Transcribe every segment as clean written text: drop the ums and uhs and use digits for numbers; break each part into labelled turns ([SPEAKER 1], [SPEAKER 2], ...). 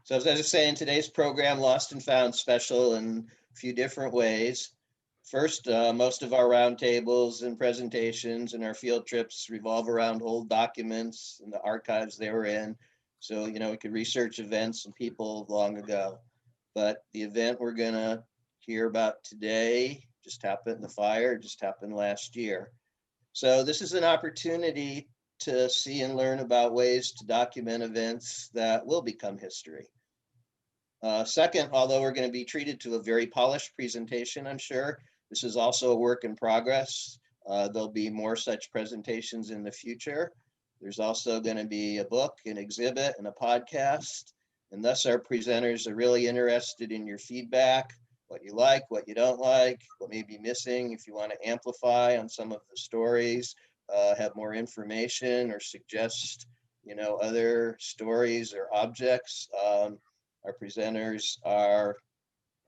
[SPEAKER 1] So as I was saying, today's program, Lost and Found, special in a few different ways. First, most of our roundtables and presentations and our field trips revolve around old documents and the archives they were in. So, we could research events and people long ago. But the event we're gonna hear about today just happened, the fire just happened last year. So this is an opportunity to see and learn about ways to document events that will become history. Second, although we're going to be treated to a very polished presentation, I'm sure, this is also a work in progress. There'll be more such presentations in the future. There's also going to be a book, an exhibit, and a podcast. And thus our presenters are really interested in your feedback, what you like, what you don't like, what may be missing, if you want to amplify on some of the stories, have more information or suggest, other stories or objects. Our presenters are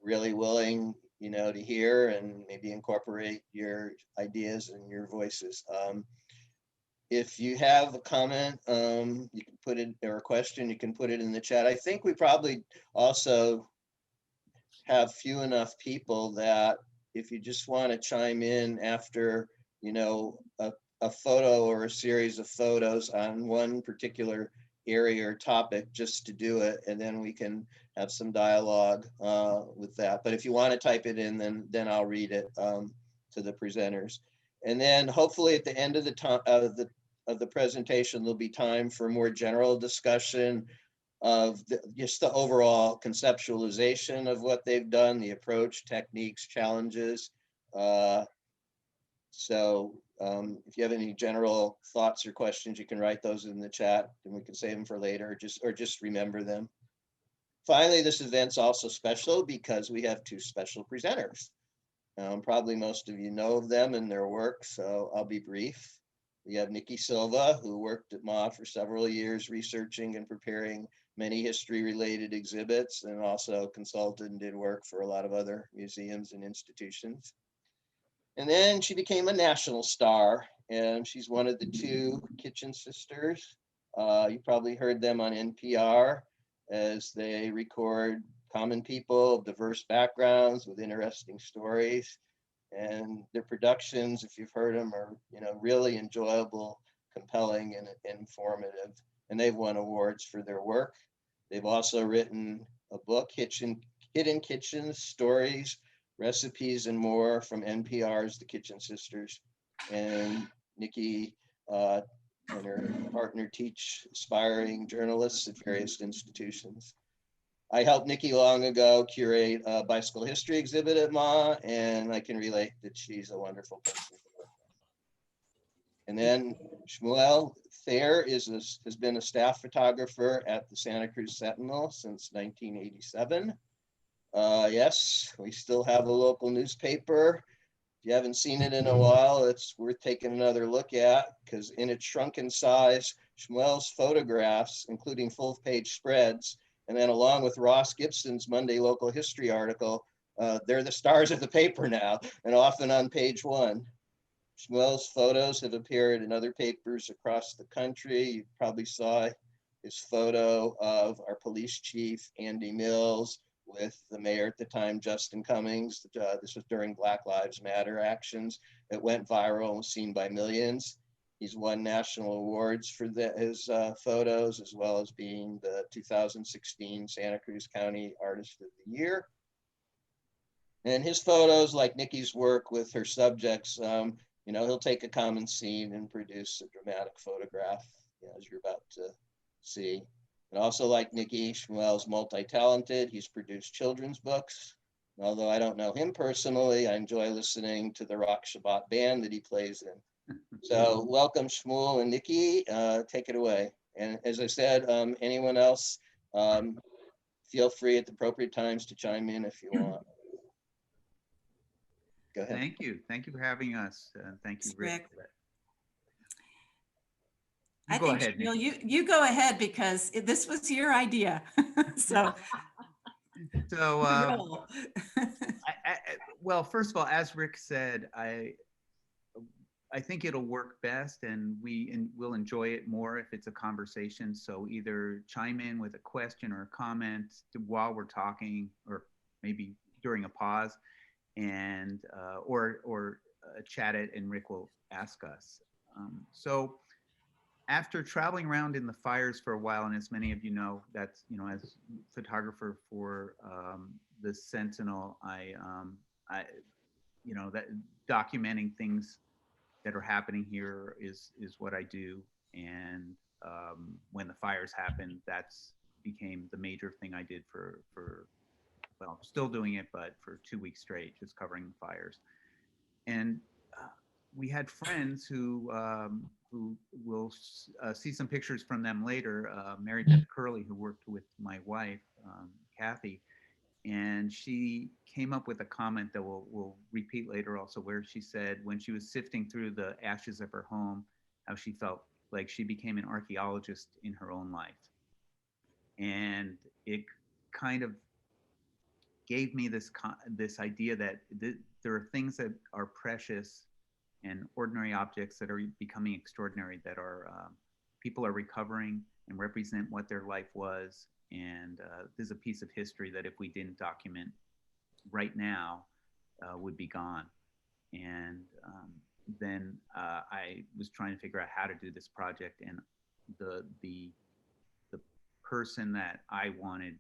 [SPEAKER 1] really willing, to hear and maybe incorporate your ideas and your voices. If you have a comment, you can put it, or a question, you can put it in the chat. I think we probably also have few enough people that if you just want to chime in after, a photo or a series of photos on one particular area or topic, just to do it, and then we can have some dialogue with that. But if you want to type it in, then I'll read it to the presenters. And then hopefully at the end of the presentation, there'll be time for more general discussion of just the overall conceptualization of what they've done, the approach, techniques, challenges. If you have any general thoughts or questions, you can write those in the chat and we can save them for later, or just remember them. Finally, this event's also special because we have two special presenters. Probably most of you know of them and their work, so I'll be brief. We have Nikki Silva, who worked at MA for several years researching and preparing many history-related exhibits, and also consulted and did work for a lot of other museums and institutions. And then she became a national star, and she's one of the two Kitchen sisters. You probably heard them on NPR as they record common people of diverse backgrounds with interesting stories. And their productions, if you've heard them, are really enjoyable, compelling, and informative. And they've won awards for their work. They've also written a book, Hidden Kitchens, Stories, Recipes, and More, from NPR's The Kitchen Sisters. And Nikki and her partner teach aspiring journalists at various institutions. I helped Nikki long ago curate a bicycle history exhibit at MA, and I can relate that she's a wonderful person to work with. And then Shmuel Thaler has been a staff photographer at the Santa Cruz Sentinel since 1987. Yes, we still have a local newspaper. If you haven't seen it in a while, it's worth taking another look at, because in its shrunken size, Shmuel's photographs, including full-page spreads, and then along with Ross Gibson's Monday Local History article, they're the stars of the paper now, and often on page one. Shmuel's photos have appeared in other papers across the country. You probably saw his photo of our police chief, Andy Mills, with the mayor at the time, Justin Cummings. This was during Black Lives Matter actions. It went viral and was seen by millions. He's won national awards for his photos, as well as being the 2016 Santa Cruz County Artist of the Year. And his photos, like Nikki's work with her subjects, he'll take a common scene and produce a dramatic photograph, as you're about to see. And also, like Nikki, Shmuel's multi-talented. He's produced children's books. And although I don't know him personally, I enjoy listening to the Rock Shabbat band that he plays in. So welcome, Shmuel and Nikki. Take it away. And as I said, anyone else, feel free at the appropriate times to chime in if you want. Go ahead.
[SPEAKER 2] Thank you. Thank you for having us. Thank you, Rick.
[SPEAKER 3] I think, Shmuel, you go ahead, because this was your idea.
[SPEAKER 2] Well, first of all, as Rick said, I think it'll work best, and we'll enjoy it more if it's a conversation. So either chime in with a question or a comment while we're talking, or maybe during a pause, and or chat it, and Rick will ask us. So after traveling around in the fires for a while, and as many of you know, that's, you know, as photographer for the Sentinel, I you know, that documenting things that are happening here is what I do. And when the fires happened, that's became the major thing I did for well, still doing it, but for 2 weeks straight, just covering the fires. And we had friends who will see some pictures from them later. Mary Beth Curley, who worked with my wife, Kathy, and she came up with a comment that we'll repeat later also, where she said when she was sifting through the ashes of her home, how she felt like she became an archaeologist in her own life. And it kind of gave me this idea that there are things that are precious and ordinary objects that are becoming extraordinary, that are people are recovering and represent what their life was. And there's a piece of history that if we didn't document right now, would be gone. And then I was trying to figure out how to do this project, and the person that I wanted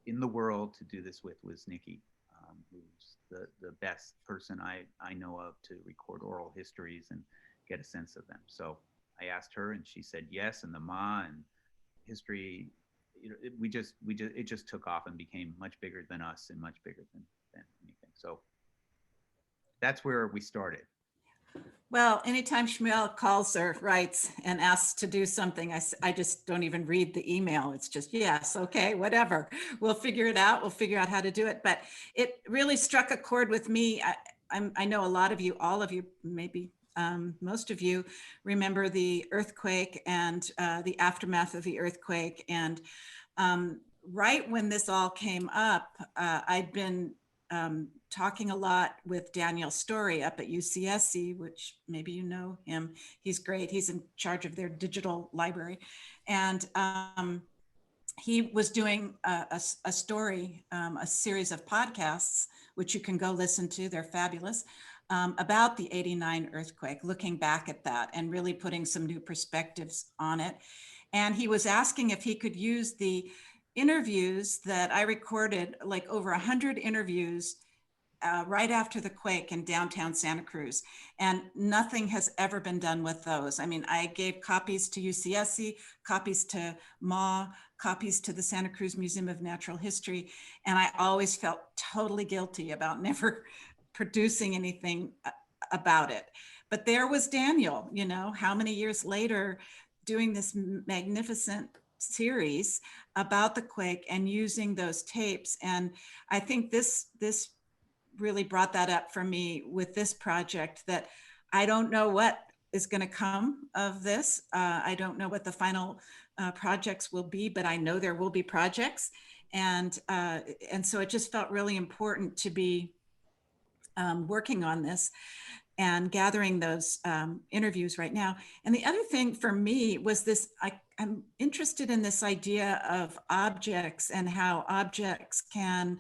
[SPEAKER 2] in the world to do this with was Nikki, who's the best person I know of to record oral histories and get a sense of them. So I asked her, and she said yes, and the Ma and history, you know, it just took off and became much bigger than us and much bigger than anything. So that's where we started.
[SPEAKER 3] Well, anytime Shmuel calls or writes and asks to do something, I just don't even read the email. It's just, yes, okay, whatever. We'll figure it out. We'll figure out how to do it. But it really struck a chord with me. I know a lot of you, all of you, maybe most of you remember the earthquake and the aftermath of the earthquake. And right when this all came up, I'd been talking a lot with Daniel Story up at UCSC, which maybe you know him. He's great. He's in charge of their digital library. And he was doing a story, a series of podcasts, which you can go listen to. They're fabulous, about the '89 earthquake, looking back at that and really putting some new perspectives on it. And he was asking if he could use the interviews that I recorded, like over 100 interviews right after the quake in downtown Santa Cruz. And nothing has ever been done with those. I mean, I gave copies to UCSC, copies to MA, copies to the Santa Cruz Museum of Natural History. And I always felt totally guilty about never producing anything about it. But there was Daniel, you know, how many years later, doing this magnificent series about the quake and using those tapes. And I think this really brought that up for me with this project, that I don't know what is going to come of this. I don't know what the final projects will be, but I know there will be projects. And so it just felt really important to be working on this and gathering those interviews right now. And the other thing for me was this, I'm interested in this idea of objects and how objects can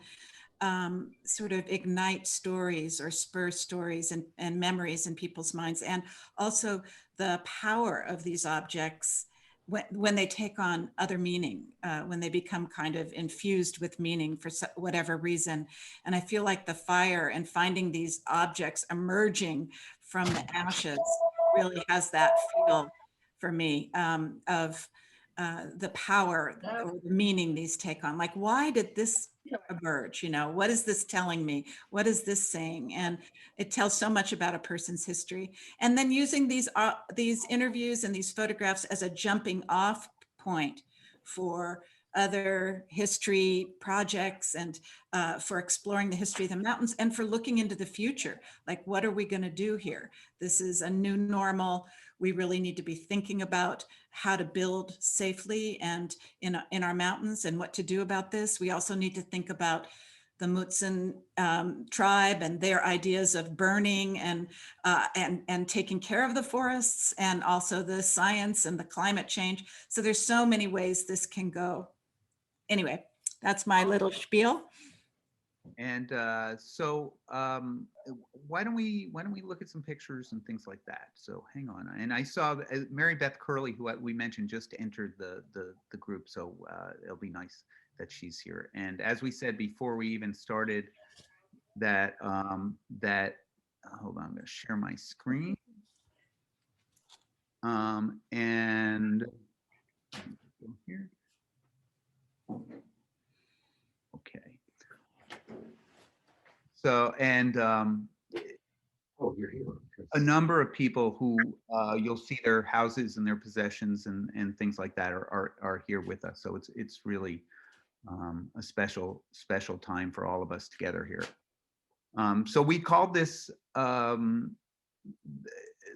[SPEAKER 3] sort of ignite stories or spur stories and memories in people's minds, and also the power of these objects when they take on other meaning, when they become kind of infused with meaning for whatever reason. And I feel like the fire and finding these objects emerging from the ashes really has that feel for me of the power or the meaning these take on. Like, why did this emerge? You know, what is this telling me? What is this saying? And it tells so much about a person's history. And then using these interviews and these photographs as a jumping off point for other history projects, and for exploring the history of the mountains, and for looking into the future. Like, what are we going to do here? This is a new normal. We really need to be thinking about how to build safely and in our mountains and what to do about this. We also need to think about the Mutsun tribe and their ideas of burning and taking care of the forests, and also the science and the climate change. So there's so many ways this can go. Anyway, that's my little spiel.
[SPEAKER 2] And so why don't we look at some pictures and things like that? So hang on. And I saw Mary Beth Curley, who we mentioned, just entered the group. So it'll be nice that she's here. And as we said before we even started, that hold on, I'm going to share my screen. And go here. Okay. So, and
[SPEAKER 4] Oh, you're here.
[SPEAKER 2] a number of people who you'll see their houses and their possessions and things like that are here with us. So it's really a special time for all of us together here. So we called this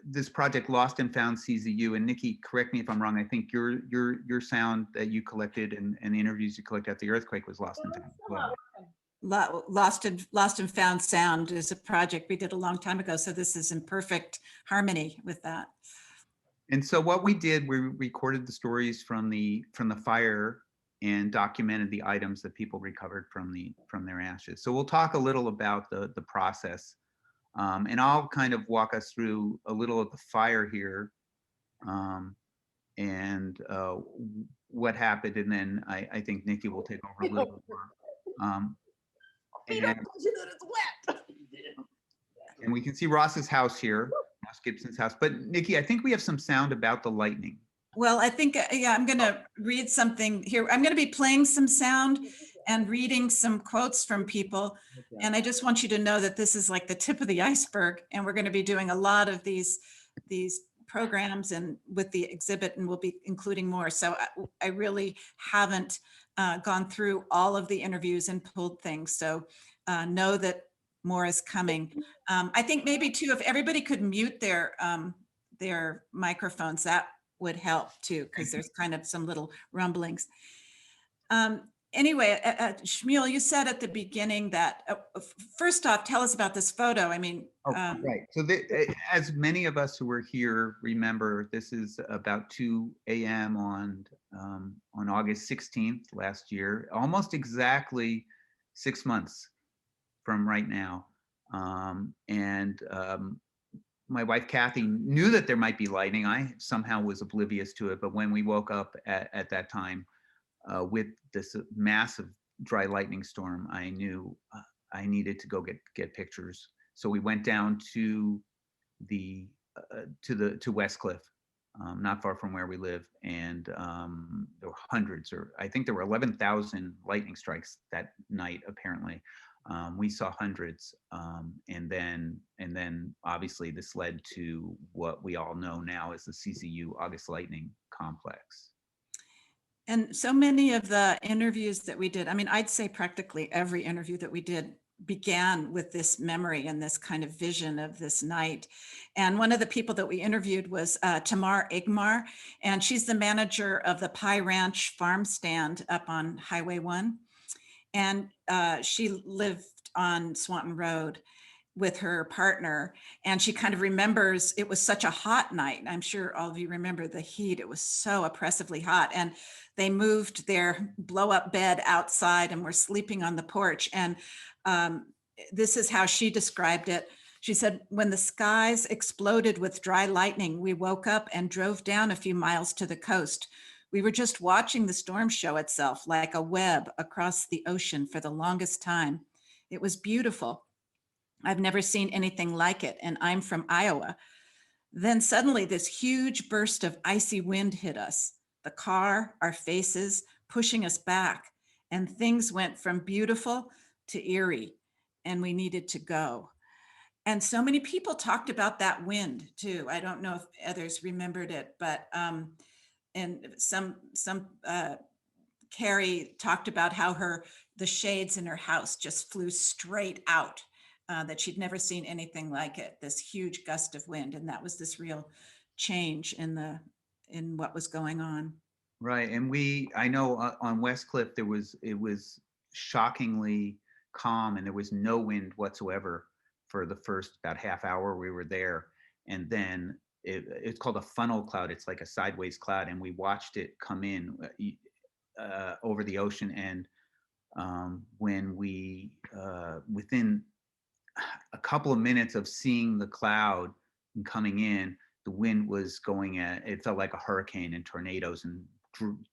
[SPEAKER 2] this project Lost and Found CZU. And Nikki, correct me if I'm wrong. I think your sound that you collected and the interviews you collected at the earthquake was Lost and Found as well.
[SPEAKER 3] Lost and Found Sound is a project we did a long time ago. So this is in perfect harmony with that.
[SPEAKER 2] And so what we did, we recorded the stories from the fire and documented the items that people recovered from their ashes. So we'll talk a little about the process, and I'll kind of walk us through a little of the fire here, and what happened, and then I think Nikki will take over a little more. And we can see Ross's house here, Ross Gibson's house. But Nikki, I think we have some sound about the lightning.
[SPEAKER 3] Well, I think, yeah, I'm going to read something here. I'm going to be playing some sound and reading some quotes from people. Okay. And I just want you to know that this is like the tip of the iceberg. And we're going to be doing a lot of these programs and with the exhibit, and we'll be including more. So I really haven't gone through all of the interviews and pulled things. So know that more is coming. I think maybe too, if everybody could mute their microphones, that would help too, because there's kind of some little rumblings. Anyway, Shmuel, you said at the beginning that, first off, tell us about this photo. I mean,
[SPEAKER 2] right. So as many of us who were here remember, this is about 2 a.m. on August 16th last year, almost exactly 6 months from right now. My wife, Kathy, knew that there might be lightning. I somehow was oblivious to it. But when we woke up at that time with this massive dry lightning storm, I knew I needed to go get pictures. So we went down to West Cliff, not far from where we live. And there were hundreds, or I think there were 11,000 lightning strikes that night, apparently. We saw hundreds, and then obviously this led to what we all know now as the CZU August Lightning Complex.
[SPEAKER 3] And so many of the interviews that we did, I mean, I'd say practically every interview that we did began with this memory and this kind of vision of this night. And one of the people that we interviewed was Tamar Igmar, and she's the manager of the Pie Ranch farm stand up on Highway 1. And she lived on Swanton Road with her partner, and she kind of remembers it was such a hot night. I'm sure all of you remember the heat. It was so oppressively hot, and they moved their blow-up bed outside and were sleeping on the porch. And this is how she described it. She said, when the skies exploded with dry lightning, we woke up and drove down a few miles to the coast. We were just watching the storm show itself like a web across the ocean for the longest time. It was beautiful. I've never seen anything like it, and I'm from Iowa. Then suddenly this huge burst of icy wind hit us, the car, our faces, pushing us back, and things went from beautiful to eerie, and we needed to go. And so many people talked about that wind too. I don't know if others remembered it, but and some Carrie talked about how the shades in her house just flew straight out, that she'd never seen anything like it, this huge gust of wind. And that was this real change in what was going on.
[SPEAKER 2] Right. And I know on West Cliff, it was shockingly calm and there was no wind whatsoever for the first about half hour we were there. And then it's called a funnel cloud. It's like a sideways cloud. And we watched it come in over the ocean. And when we, within a couple of minutes of seeing the cloud and coming in, the wind was going at, it felt like a hurricane and tornadoes, and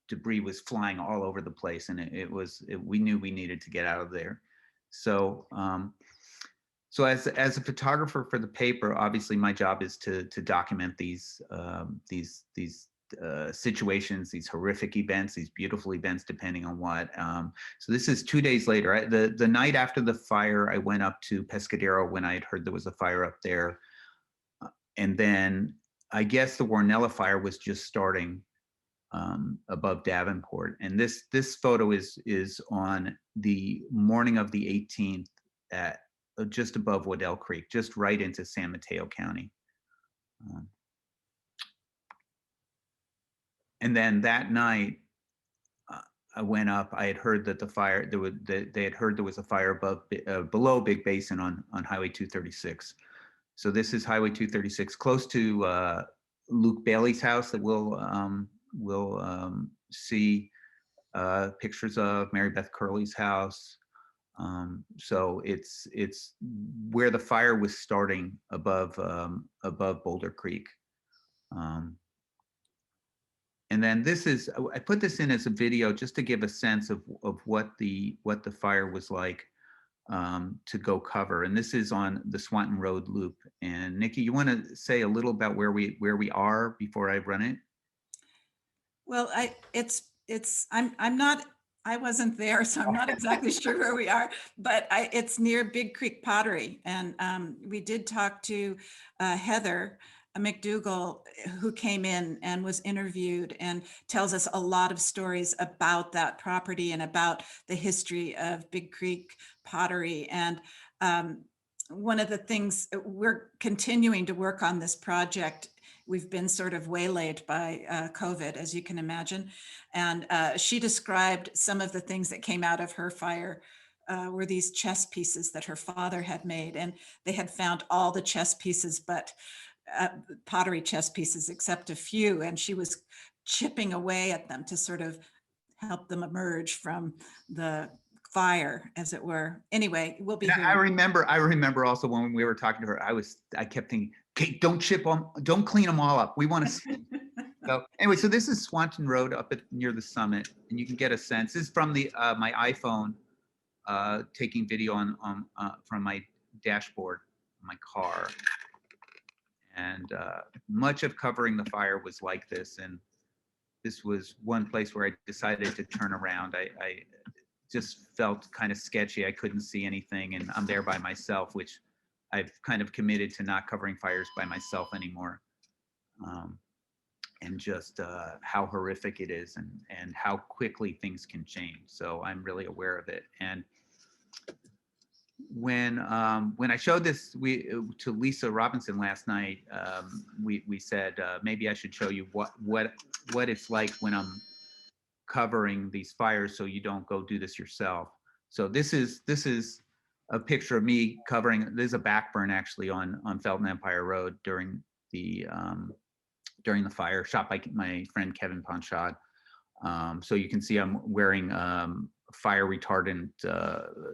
[SPEAKER 2] debris was flying all over the place. And we knew we needed to get out of there. So, so as a photographer for the paper, obviously my job is to document these situations, these horrific events, these beautiful events, depending on what. So this is 2 days later. The night after the fire, I went up to Pescadero when I had heard there was a fire up there. And then I guess the Warnella fire was just starting above Davenport. And this photo is on the morning of the 18th at just above Waddell Creek, just right into San Mateo County. And then that night, I went up. I had heard that the fire they had heard there was a fire below Big Basin on Highway 236. So this is Highway 236, close to Luke Bailey's house that we'll see pictures of, Mary Beth Curley's house. So it's where the fire was starting above Boulder Creek. And then I put this in as a video just to give a sense of what the fire was like to go cover. And this is on the Swanton Road Loop. And Nikki, you want to say a little about where we are before I run it?
[SPEAKER 3] Well, I wasn't there, so I'm not exactly sure where we are, but it's near Big Creek Pottery. And we did talk to Heather McDougall, who came in and was interviewed and tells us a lot of stories about that property and about the history of Big Creek Pottery. And one of the things, we're continuing to work on this project. We've been sort of waylaid by COVID, as you can imagine. And she described some of the things that came out of her fire were these chess pieces that her father had made. And they had found all the chess pieces, but pottery chess pieces, except a few. And she was chipping away at them to sort of help them emerge from the fire, as it were. Anyway, we'll be here.
[SPEAKER 2] I remember also when we were talking to her, I kept thinking, okay, don't chip them, don't clean them all up. We want to see. So anyway, so this is Swanton Road up near the summit, and you can get a sense. This is from my iPhone, taking video from my dashboard, my car. And much of covering the fire was like this. And this was one place where I decided to turn around. I just felt kind of sketchy. I couldn't see anything, and I'm there by myself, which I've kind of committed to not covering fires by myself anymore. And just how horrific it is, and how quickly things can change. So I'm really aware of it. And when I showed this to Lisa Robinson last night, we said maybe I should show you what it's like when I'm covering these fires, so you don't go do this yourself. So this is a picture of me covering. There's a backburn actually on Felton Empire Road during the fire, shot by my friend Kevin Ponchad. So you can see I'm wearing fire retardant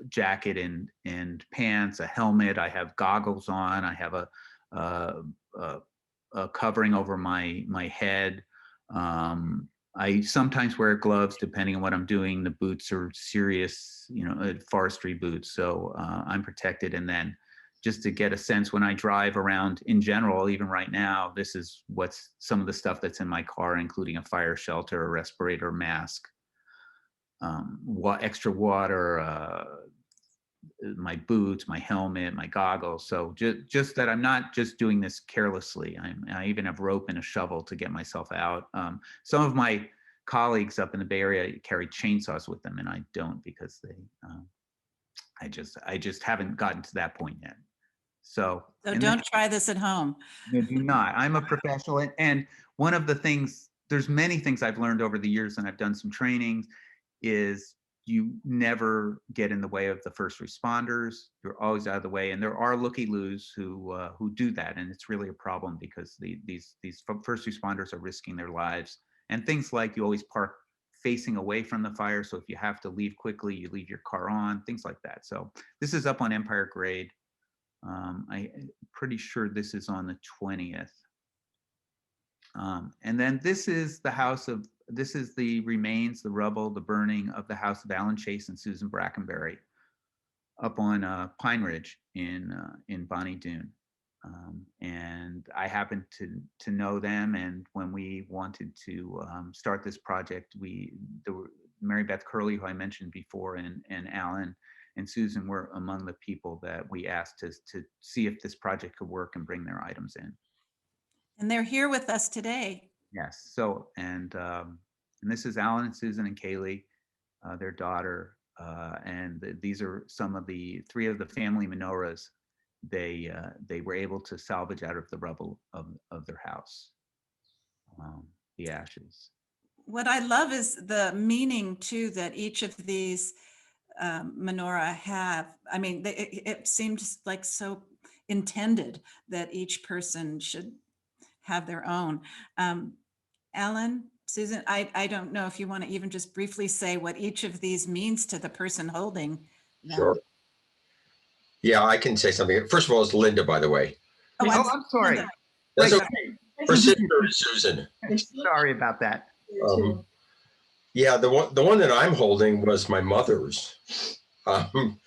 [SPEAKER 2] jacket and pants, a helmet. I have goggles on. I have a covering over my head. I sometimes wear gloves depending on what I'm doing. The boots are serious, forestry boots. So I'm protected. And then just to get a sense, when I drive around in general, even right now, this is what's some of the stuff that's in my car, including a fire shelter, a respirator, mask, extra water, my boots, my helmet, my goggles. So just that I'm not just doing this carelessly. I even have rope and a shovel to get myself out. Some of my colleagues up in the Bay Area carry chainsaws with them, and I don't, because I just haven't gotten to that point yet. So
[SPEAKER 3] don't try this at home.
[SPEAKER 2] No, do not. I'm a professional, and one of the things, there's many things I've learned over the years, and I've done some trainings, is you never get in the way of the first responders. You're always out of the way, and there are looky-loos who do that, and it's really a problem because these first responders are risking their lives. And things like you always park facing away from the fire, so if you have to leave quickly, you leave your car on, things like that. So this is up on Empire Grade. I'm pretty sure this is on the 20th. And then this is the remains, the rubble, the burning of the house of Alan Chase and Susan Brackenberry up on Pine Ridge in Bonnie Doon. And I happen to know them, and when we wanted to start this project, there were Mary Beth Curley, who I mentioned before, and Alan and Susan were among the people that we asked to see if this project could work and bring their items in.
[SPEAKER 3] And they're here with us today.
[SPEAKER 2] Yes. So, and this is Alan and Susan and Kaylee, their daughter, and these are some of the 3 of the family menorahs they were able to salvage out of the rubble of their house, the ashes.
[SPEAKER 3] What I love is the meaning too that each of these menorah have. I mean, it seems like so intended that each person should have their own. Alan, Susan, I don't know if you want to even just briefly say what each of these means to the person holding them.
[SPEAKER 4] Sure. Yeah, I can say something. First of all, it's Linda, by the way.
[SPEAKER 3] Oh,
[SPEAKER 2] I'm sorry.
[SPEAKER 3] Linda.
[SPEAKER 4] That's
[SPEAKER 2] Wait,
[SPEAKER 4] okay. Her sister is Susan.
[SPEAKER 2] Sorry about that.
[SPEAKER 4] Yeah, the one that I'm holding was my mother's. I'm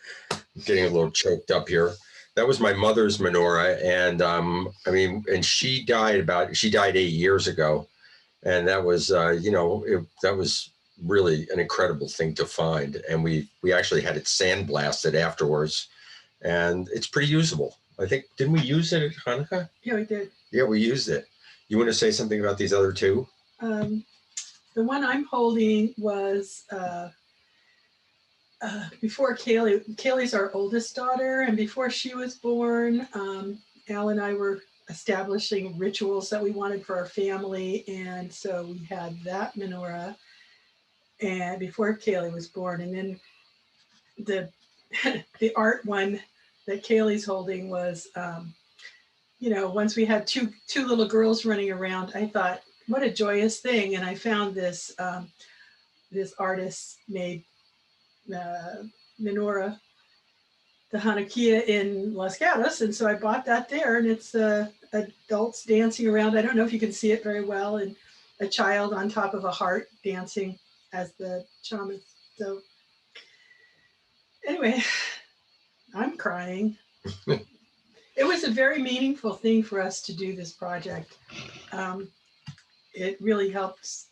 [SPEAKER 4] getting a little choked up here. That was my mother's menorah, and I mean, and she died 8 years ago, and that was that was really an incredible thing to find, and we actually had it sandblasted afterwards, and it's pretty usable. I think, didn't we use it at Hanukkah?
[SPEAKER 5] Yeah, we did.
[SPEAKER 4] Yeah, we used it. You want to say something about these other 2?
[SPEAKER 5] The one I'm holding was before Kaylee. Kaylee's our oldest daughter, and before she was born, Al and I were establishing rituals that we wanted for our family, and so we had that menorah, and before Kaylee was born, and then the art one that Kaylee's holding was, once we had two little girls running around, I thought, what a joyous thing. And I found this artist made menorah, the Hanukkah in Los Gatos. And so I bought that there, and it's adults dancing around. I don't know if you can see it very well, and a child on top of a heart dancing as the shaman. So anyway, I'm crying. It was a very meaningful thing for us to do this project. It really helps,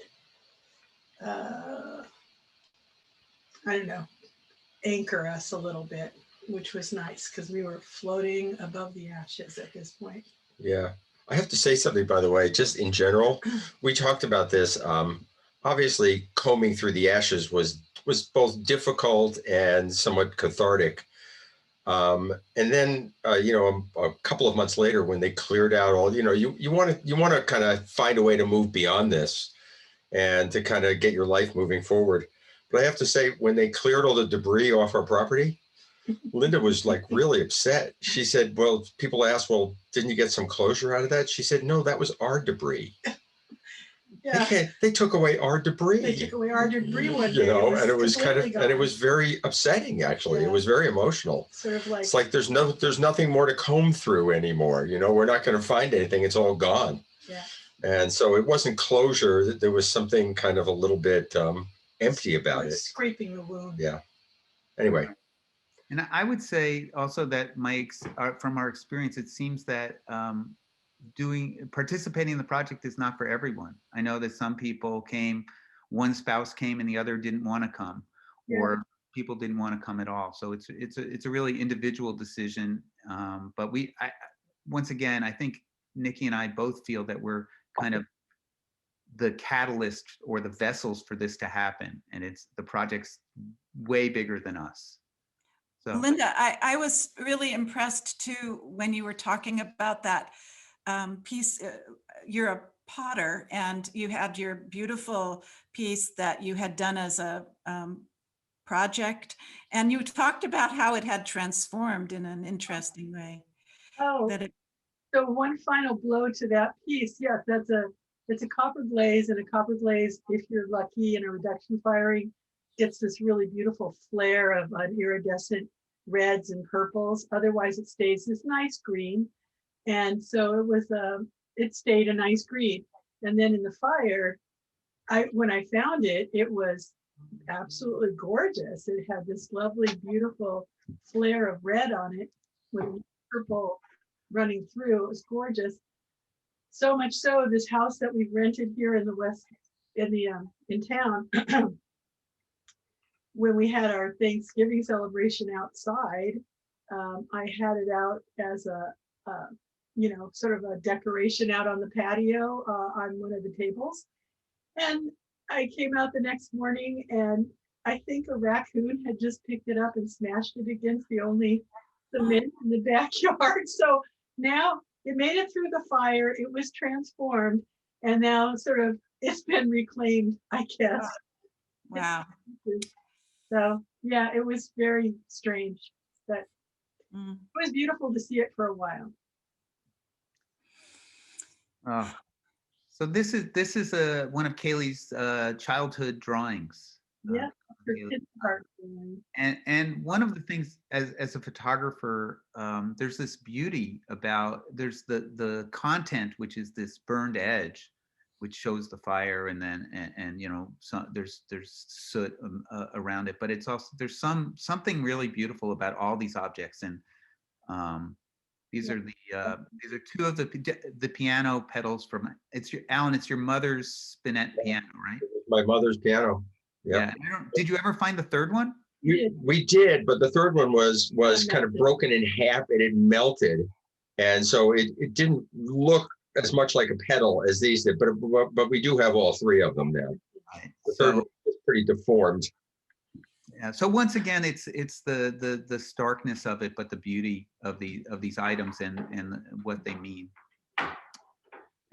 [SPEAKER 5] I don't know, anchor us a little bit, which was nice because we were floating above the ashes at this point.
[SPEAKER 4] Yeah, I have to say something, by the way, just in general. We talked about this. Obviously, combing through the ashes was both difficult and somewhat cathartic. And then, a couple of months later, when they cleared out all, you want to kind of find a way to move beyond this and to kind of get your life moving forward. But I have to say, when they cleared all the debris off our property, Linda was like really upset. She said, well, people asked, well, didn't you get some closure out of that? She said, no, that was our debris.
[SPEAKER 5] Yeah.
[SPEAKER 4] They took away our debris.
[SPEAKER 5] They took away our debris one day.
[SPEAKER 4] And it was kind of,
[SPEAKER 5] completely
[SPEAKER 4] and it
[SPEAKER 5] gone.
[SPEAKER 4] was very upsetting, actually.
[SPEAKER 5] Yeah.
[SPEAKER 4] It was very emotional.
[SPEAKER 5] Sort of like,
[SPEAKER 4] It's like there's nothing more to comb through anymore. We're not going to find anything. It's all gone.
[SPEAKER 5] yeah.
[SPEAKER 4] And so it wasn't closure. There was something kind of a little bit empty about
[SPEAKER 5] Like
[SPEAKER 4] it.
[SPEAKER 5] scraping the wound.
[SPEAKER 4] Yeah. Anyway.
[SPEAKER 2] And I would say also that from our experience, it seems that participating in the project is not for everyone. I know that some people came, one spouse came and the other didn't want to come, or people didn't want to come at all. So it's a really individual decision. But once again, I think Nikki and I both feel that we're kind of the catalyst or the vessels for this to happen, and the project's way bigger than us. So
[SPEAKER 3] Linda, I was really impressed too when you were talking about that piece. You're a potter, and you had your beautiful piece that you had done as a project. And you talked about how it had transformed in an interesting way.
[SPEAKER 5] Oh,
[SPEAKER 3] That it,
[SPEAKER 5] so one final blow to that piece. Yes, it's a copper glaze, and a copper glaze, if you're lucky in a reduction firing, gets this really beautiful flare of iridescent reds and purples. Otherwise, it stays this nice green. And so it stayed a nice green. And then in the fire, when I found it, it was absolutely gorgeous. It had this lovely, beautiful flare of red on it with purple running through. It was gorgeous. So much so, this house that we've rented here in the west, in town, when we had our Thanksgiving celebration outside, I had it out as a sort of a decoration out on the patio on one of the tables. And I came out the next morning, and I think a raccoon had just picked it up and smashed it against the only cement in the backyard. So now it made it through the fire, it was transformed, and now sort of it's been reclaimed, I guess.
[SPEAKER 3] wow.
[SPEAKER 5] So yeah, it was very strange, but it was beautiful to see it for a while.
[SPEAKER 2] So this is one of Kaylee's childhood drawings.
[SPEAKER 5] Yeah,
[SPEAKER 2] and one of the things as a photographer, there's this beauty about there's the content, which is this burned edge, which shows the fire, and then there's soot around it, but it's also there's something really beautiful about all these objects. And these are two of the piano pedals from Alan. It's your mother's spinet piano, right?
[SPEAKER 4] My mother's piano.
[SPEAKER 2] Yeah. Did you ever find the third one?
[SPEAKER 4] We did, but the third one was kind of broken in half, and it melted, and so it didn't look as much like a pedal as these did. But we do have all three of them now.
[SPEAKER 2] Right.
[SPEAKER 4] The third one is pretty deformed.
[SPEAKER 2] Yeah. So once again, it's the starkness of it, but the beauty of these items and what they mean.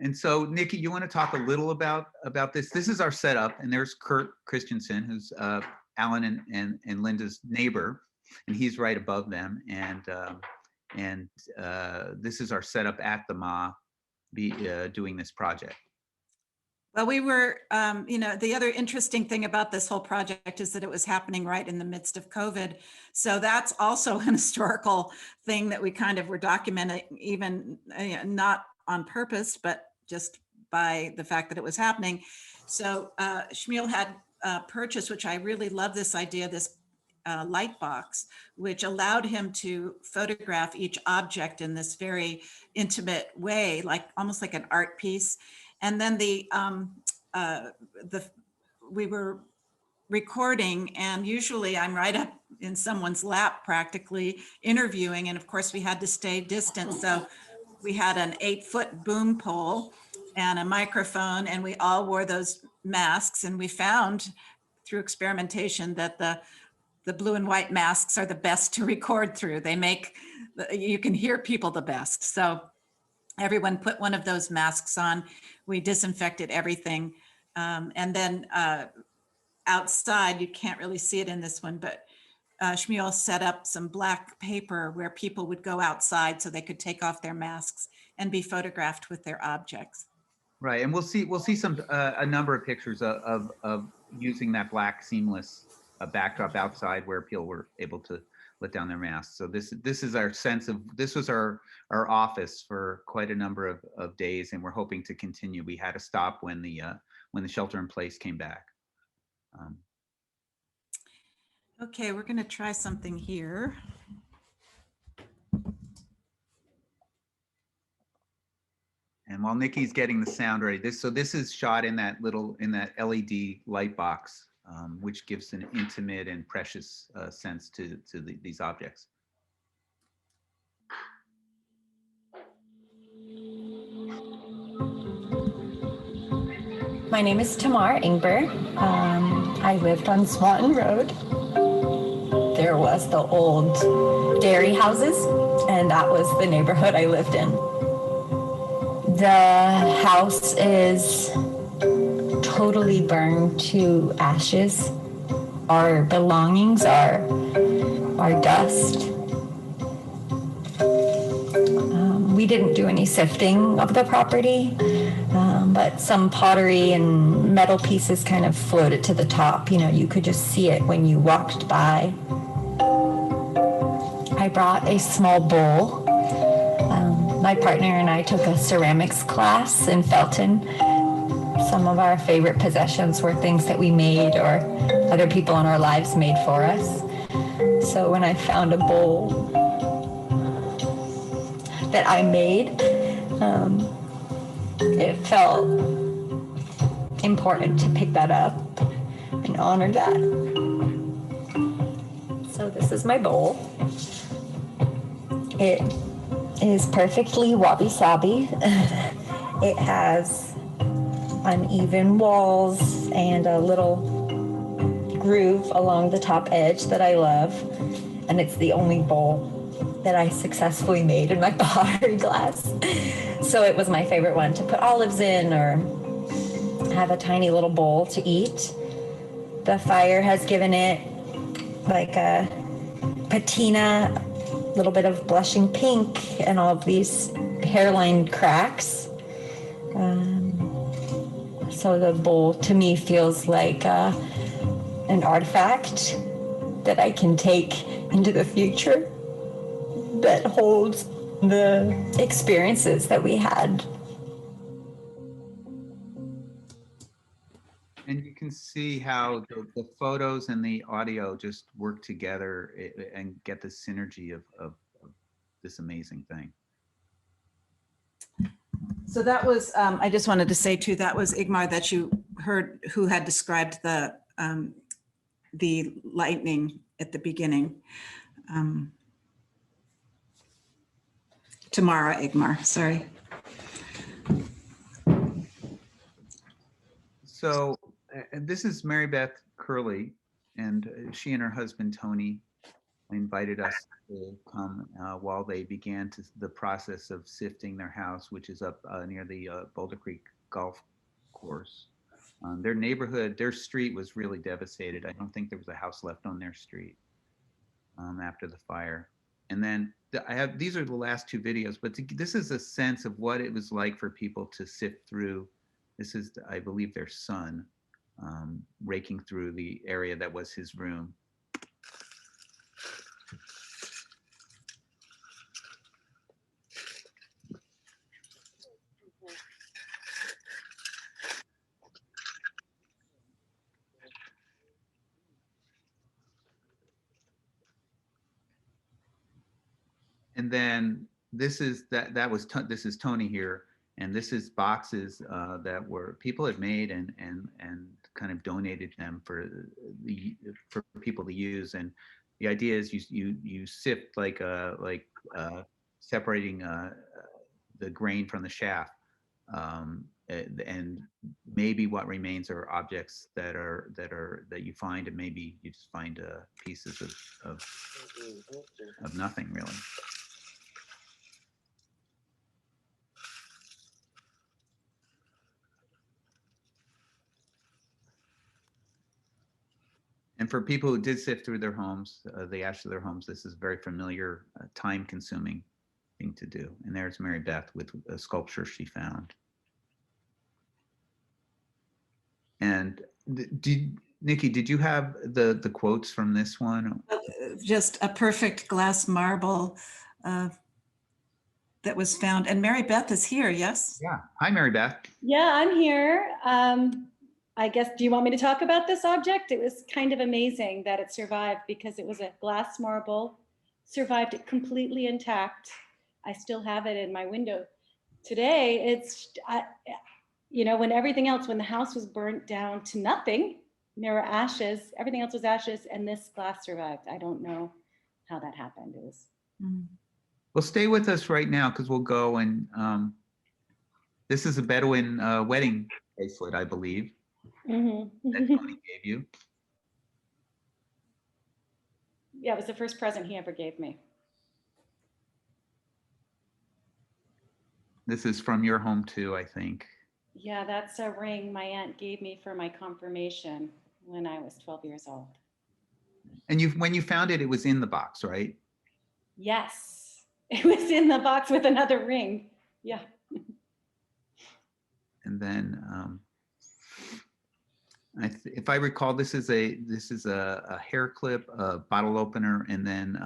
[SPEAKER 2] And so, Nikki, you want to talk a little about this? This is our setup, and there's Kurt Christensen, who's Alan and Linda's neighbor, and he's right above them. And this is our setup at the Ma, doing this project.
[SPEAKER 3] Well, we were, the other interesting thing about this whole project is that it was happening right in the midst of COVID. So that's also an historical thing that we kind of were documenting, even not on purpose, but just by the fact that it was happening. So Shmuel had purchased, which I really love this idea, this light box, which allowed him to photograph each object in this very intimate way, like almost like an art piece. And then we were recording, and usually I'm right up in someone's lap practically interviewing, and of course we had to stay distant. So we had an 8-foot boom pole and a microphone, and we all wore those masks, and we found through experimentation that the blue and white masks are the best to record through. They make, you can hear people the best. So everyone put one of those masks on. We disinfected everything. And then outside, you can't really see it in this one, but Shmuel set up some black paper where people would go outside so they could take off their masks and be photographed with their objects.
[SPEAKER 2] Right, and we'll see some a number of pictures of using that black seamless backdrop outside where people were able to let down their masks. So this is our sense of, this was our office for quite a number of days, and we're hoping to continue. We had to stop when the shelter in place came back.
[SPEAKER 3] Okay, we're going to try something here.
[SPEAKER 2] And while Nikki's getting the sound ready, this is shot in that LED light box, which gives an intimate and precious sense to these objects.
[SPEAKER 6] My name is Tamar Ingber. I lived on Swanton Road. There was the old dairy houses, and that was the neighborhood I lived in. The house is totally burned to ashes. our belongings, our dust. We didn't do any sifting of the property, but some pottery and metal pieces kind of floated to the top. You know, you could just see it when you walked by. I brought a small bowl. My partner and I took a ceramics class in Felton. Some of our favorite possessions were things that we made or other people in our lives made for us. So when I found a bowl that I made, it felt important to pick that up and honor that. So this is my bowl. It is perfectly wabi-sabi. It has uneven walls and a little groove along the top edge that I love. And it's the only bowl that I successfully made in my pottery glass. So it was my favorite one to put olives in or have a tiny little bowl to eat. The fire has given it like a patina, a little bit of blushing pink, and all of these hairline cracks. So the bowl to me feels like an artifact that I can take into the future that holds the experiences that we had.
[SPEAKER 2] And you can see how the photos and the audio just work together and get the synergy of this amazing thing.
[SPEAKER 3] So that was, I just wanted to say too, that was Igmar that you heard who had described the lightning at the beginning. Tamara Igmar, sorry.
[SPEAKER 2] So this is Mary Beth Curley, and she and her husband Tony invited us to come while they began the process of sifting their house, which is up near the Boulder Creek Golf Course. Their neighborhood, their street was really devastated. I don't think there was a house left on their street after the fire. And then these are the last two videos, but this is a sense of what it was like for people to sift through. This is, I believe, their son raking through the area that was his room. And then this is this is Tony here, and this is boxes that were people had made and kind of donated them for people to use. And the idea is you sift like separating the grain from the chaff, and maybe what remains are objects that you find, and maybe you just find pieces of nothing really. And for people who did sift through their homes, the ash of their homes, this is a very familiar, time-consuming thing to do. And there's Mary Beth with a sculpture she found. And Nikki, did you have the quotes from this one?
[SPEAKER 3] Just a perfect glass marble that was found. And Mary Beth is here, yes?
[SPEAKER 2] Yeah. Hi, Mary Beth.
[SPEAKER 7] Yeah, I'm here. I guess, do you want me to talk about this object? It was kind of amazing that it survived because it was a glass marble, survived it completely intact. I still have it in my window. Today, it's, when everything else, when the house was burnt down to nothing, there were ashes, everything else was ashes, and this glass survived. I don't know how that happened. It was.
[SPEAKER 2] Well, stay with us right now because we'll go and this is a Bedouin wedding bracelet, I believe.
[SPEAKER 7] Mm-hmm.
[SPEAKER 2] That Tony gave you.
[SPEAKER 7] Yeah, it was the first present he ever gave me.
[SPEAKER 2] This is from your home too, I think.
[SPEAKER 7] Yeah, that's a ring my aunt gave me for my confirmation when I was 12 years old.
[SPEAKER 2] And when you found it, it was in the box, right?
[SPEAKER 7] Yes, it was in the box with another ring. Yeah.
[SPEAKER 2] And then, if I recall, this is a hair clip, a bottle opener, and then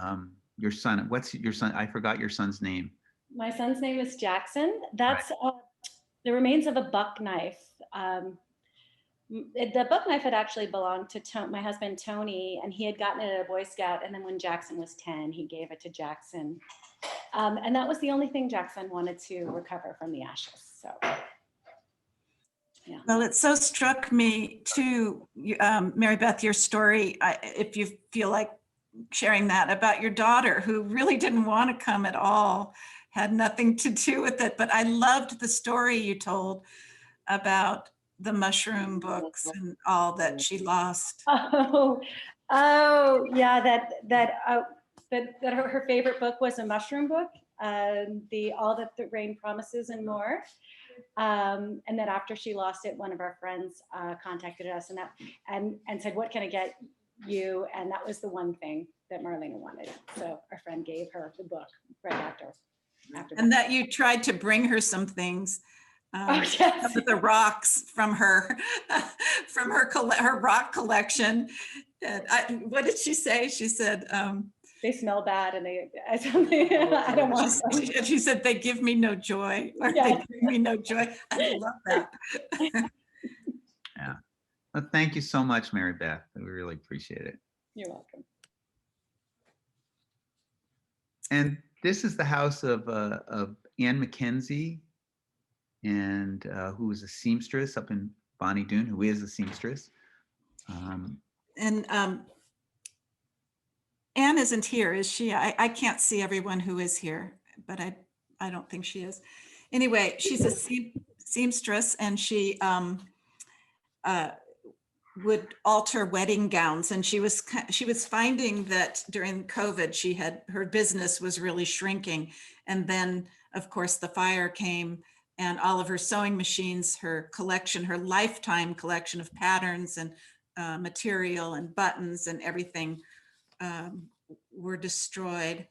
[SPEAKER 2] your son. What's your son? I forgot your son's name.
[SPEAKER 7] My son's name is Jackson. That's the remains of a buck knife. The buck knife had actually belonged to my husband, Tony, and he had gotten it at a Boy Scout. And then when Jackson was 10, he gave it to Jackson. And that was the only thing Jackson wanted to recover from the ashes. So, yeah.
[SPEAKER 3] Well, it so struck me too, Mary Beth, your story, if you feel like sharing that, about your daughter who really didn't want to come at all, had nothing to do with it. But I loved the story you told about the mushroom books and all that she lost.
[SPEAKER 7] Oh, yeah. That her favorite book was a mushroom book, All That the Rain Promises and More. And that after she lost it, one of our friends contacted us and said, "What can I get you?" And that was the one thing that Marlena wanted. So our friend gave her the book right after
[SPEAKER 3] And that you tried to bring her some things.
[SPEAKER 7] Yes.
[SPEAKER 3] Some of the rocks from her her rock collection. And what did she say? She said
[SPEAKER 7] they smell bad and I don't want them.
[SPEAKER 3] She said they give me no joy, or
[SPEAKER 7] Yes.
[SPEAKER 3] they bring me no joy. I love that.
[SPEAKER 2] Yeah. Well, thank you so much, Mary Beth. We really appreciate it.
[SPEAKER 7] You're welcome.
[SPEAKER 2] And this is the house of Ann McKenzie, and who was a seamstress up in Bonnie Doon, who is a seamstress.
[SPEAKER 3] And Anne isn't here, is she? I can't see everyone who is here, but I don't think she is. Anyway, she's a seamstress, and she would alter wedding gowns. And she was finding that during COVID, her business was really shrinking. And then, of course, the fire came, and all of her sewing machines, her collection, her lifetime collection of patterns and material and buttons and everything were destroyed.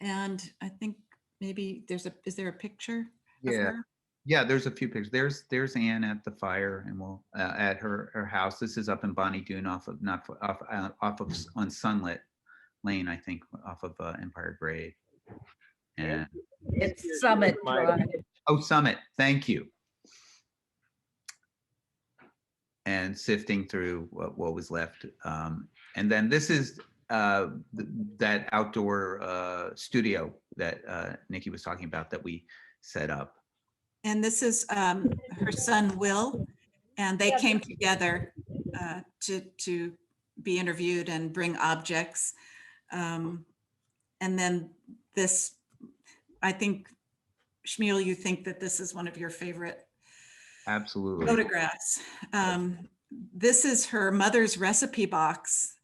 [SPEAKER 3] And I think maybe is there a picture of her?
[SPEAKER 2] Yeah, there's a few pictures. There's Anne at the fire, and we'll at her house. This is up in Bonnie Doon, off of on Sunlit Lane, I think, off of Empire Grade. And
[SPEAKER 8] it's Summit Drive.
[SPEAKER 2] Oh, Summit. Thank you. And sifting through what was left, and then this is that outdoor studio that Nikki was talking about that we set up.
[SPEAKER 3] And this is her son, Will, and they came together to be interviewed and bring objects. And then this, I think, Shmuel, you think that this is one of your favorite
[SPEAKER 2] Absolutely
[SPEAKER 3] photographs. This is her mother's recipe box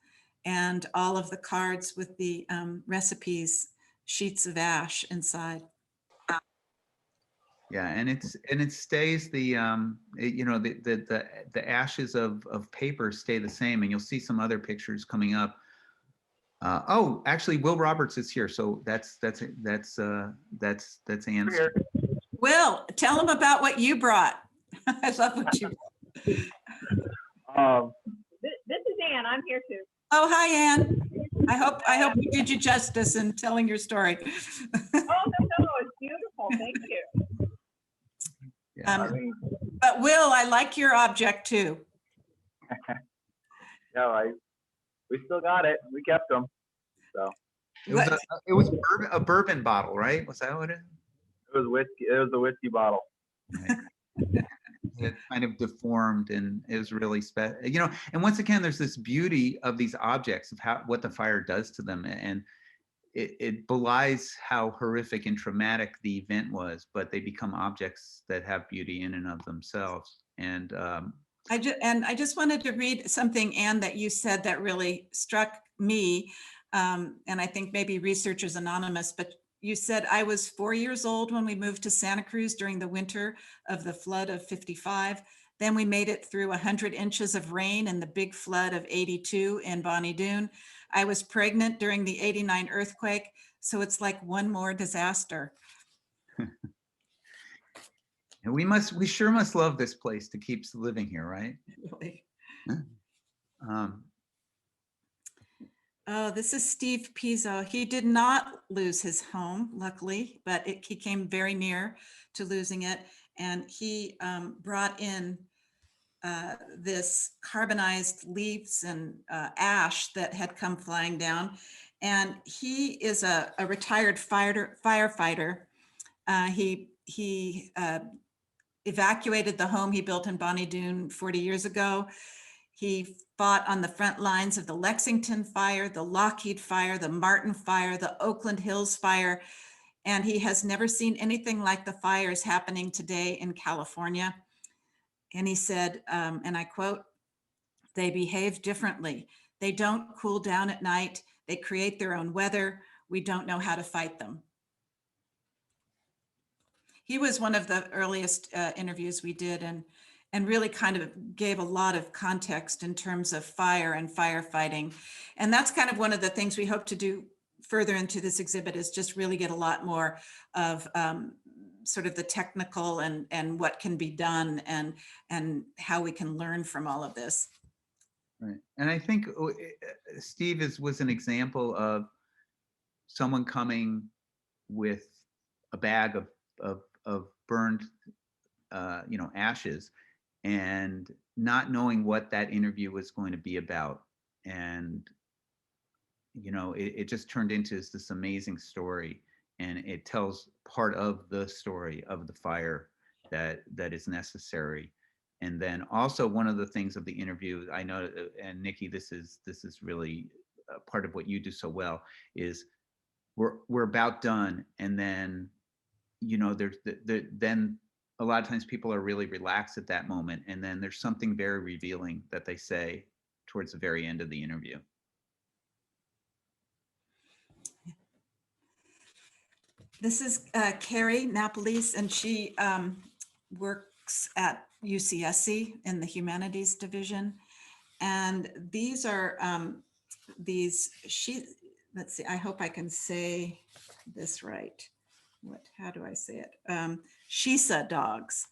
[SPEAKER 3] and all of the cards with the recipes, sheets of ash inside.
[SPEAKER 2] Yeah, and it stays the the ashes of paper stay the same, and you'll see some other pictures coming up. Oh, actually, Will Roberts is here, so that's Anne's.
[SPEAKER 3] Will, tell them about what you brought. I love what you brought.
[SPEAKER 8] This is Anne. I'm here too.
[SPEAKER 3] Oh, hi, Anne. I hope we did you justice in telling your story.
[SPEAKER 8] Oh no, it's beautiful. Thank you.
[SPEAKER 3] But Will, I like your object too.
[SPEAKER 9] No, we still got it. We kept them. So
[SPEAKER 2] it was a bourbon bottle, right? Was that what it?
[SPEAKER 9] It was whiskey. It was a whiskey bottle.
[SPEAKER 2] Right. It kind of deformed, and it was really special. And once again, there's this beauty of these objects of what the fire does to them, and it belies how horrific and traumatic the event was, but they become objects that have beauty in and of themselves. And
[SPEAKER 3] I just wanted to read something, Anne, that you said that really struck me. And I think maybe Researchers Anonymous, but you said, I was 4 years old when we moved to Santa Cruz during the winter of the flood of '55. Then we made it through 100 inches of rain and the big flood of 82 in Bonnie Doon. I was pregnant during the 89 earthquake, so it's like one more disaster.
[SPEAKER 2] And we sure must love this place to keep living here, right?
[SPEAKER 3] Really.
[SPEAKER 2] Um,
[SPEAKER 3] Oh, this is Steve Pizzo. He did not lose his home, luckily, but he came very near to losing it. And he brought in this carbonized leaves and ash that had come flying down. And he is a retired firefighter. He evacuated the home he built in Bonnie Doon 40 years ago. He fought on the front lines of the Lexington fire, the Lockheed fire, the Martin fire, the Oakland Hills fire, and he has never seen anything like the fires happening today in California. And he said, and I quote, "They behave differently. They don't cool down at night. They create their own weather. We don't know how to fight them." He was one of the earliest interviews we did, and really kind of gave a lot of context in terms of fire and firefighting. And that's kind of one of the things we hope to do further into this exhibit, is just really get a lot more of sort of the technical and what can be done and how we can learn from all of this.
[SPEAKER 2] right. And I think Steve was an example of someone coming with a bag of burned, ashes, and not knowing what that interview was going to be about. And, it just turned into this amazing story, and it tells part of the story of the fire that is necessary. And then also one of the things of the interview, I know, and Nikki, this is really part of what you do so well, is we're about done, and then there's then a lot of times people are really relaxed at that moment, and then there's something very revealing that they say towards the very end of the interview.
[SPEAKER 3] This is Carrie Napolis, and she works at UCSC in the humanities division. And these are let's see, I hope I can say this right. How do I say it? Shisa dogs.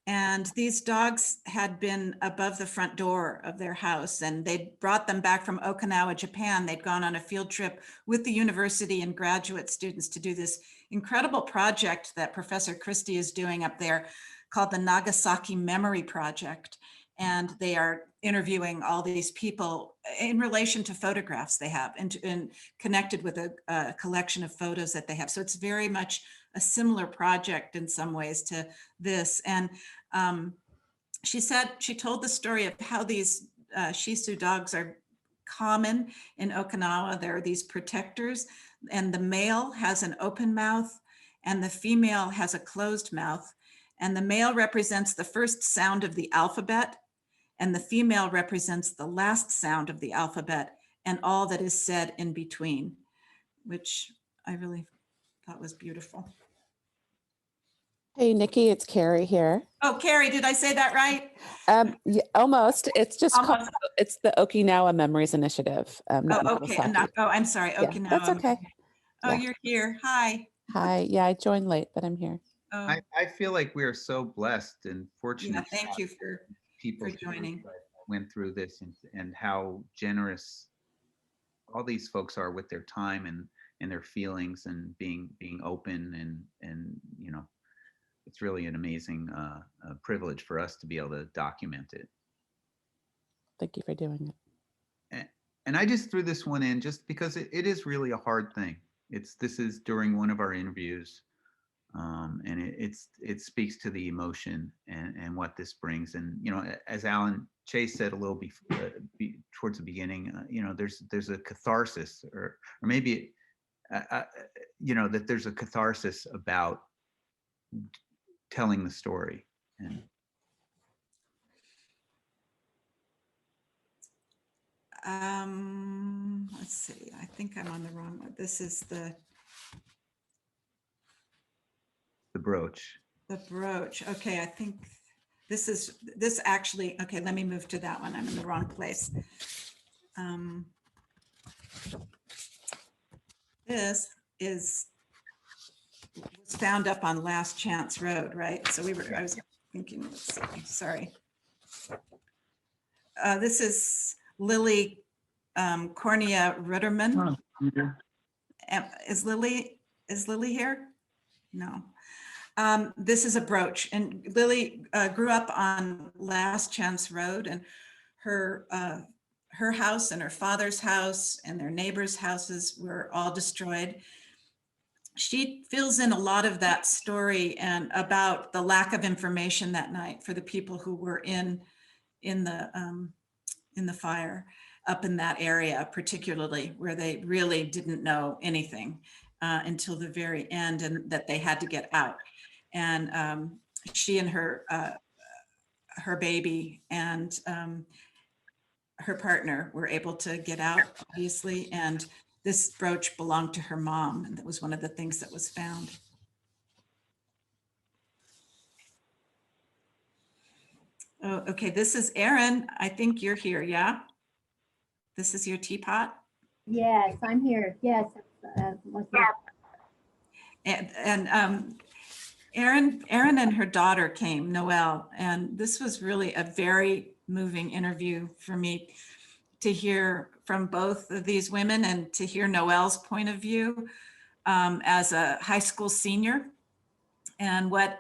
[SPEAKER 3] And these dogs had been above the front door of their house, and they brought them back from Okinawa, Japan. They'd gone on a field trip with the university and graduate students to do this incredible project that Professor Christie is doing up there called the Nagasaki Memory Project. And they are interviewing all these people in relation to photographs they have, and connected with a collection of photos that they have. So it's very much a similar project in some ways to this. And she told the story of how these Shih Tzu dogs are common in Okinawa. There are these protectors, and the male has an open mouth and the female has a closed mouth. And the male represents the first sound of the alphabet, and the female represents the last sound of the alphabet and all that is said in between, which I really thought was beautiful.
[SPEAKER 10] Hey, Nikki, it's Carrie here.
[SPEAKER 3] Oh, Carrie, did I say that right?
[SPEAKER 10] Yeah, almost. It's just
[SPEAKER 3] Almost.
[SPEAKER 10] called, it's the Okinawa Memories Initiative. Not
[SPEAKER 3] Okay.
[SPEAKER 10] Nagasaki.
[SPEAKER 3] I'm sorry.
[SPEAKER 10] Yeah,
[SPEAKER 3] Okinawa.
[SPEAKER 10] that's okay.
[SPEAKER 3] Oh,
[SPEAKER 10] Yeah.
[SPEAKER 3] You're here. Hi.
[SPEAKER 10] Hi. Yeah, I joined late, but I'm here.
[SPEAKER 3] Oh,
[SPEAKER 2] I feel like we are so blessed and fortunate.
[SPEAKER 3] yeah. Thank you for
[SPEAKER 2] people
[SPEAKER 3] joining.
[SPEAKER 2] that went through this, and how generous all these folks are with their time and their feelings, and being open, and it's really an amazing privilege for us to be able to document it.
[SPEAKER 10] Thank you for doing it.
[SPEAKER 2] And I just threw this one in just because it is really a hard thing. This is during one of our interviews, and it speaks to the emotion and what this brings. And as Alan Chase said a little towards the beginning, there's a catharsis, or maybe that there's a catharsis about telling the story. And
[SPEAKER 3] let's see, I think I'm on the wrong one. This is the
[SPEAKER 2] brooch.
[SPEAKER 3] brooch. Okay, I think this actually, okay, let me move to that one. I'm in the wrong place. This was found up on Last Chance Road, right? So I was thinking, let's see, sorry. This is Lily Cornea Rutterman. Is Lily here? No. This is a brooch, and Lily grew up on Last Chance Road, and her house and her father's house and their neighbors' houses were all destroyed. She fills in a lot of that story and about the lack of information that night for the people who were in the fire up in that area, particularly where they really didn't know anything until the very end, and that they had to get out. And she and her baby and her partner were able to get out, obviously, and this brooch belonged to her mom, and that was one of the things that was found. Oh, okay, this is Erin. I think you're here, yeah? This is your teapot?
[SPEAKER 11] Yes, I'm here. Yes.
[SPEAKER 3] And Erin and her daughter came, Noelle, and this was really a very moving interview for me to hear from both of these women and to hear Noelle's point of view as a high school senior and what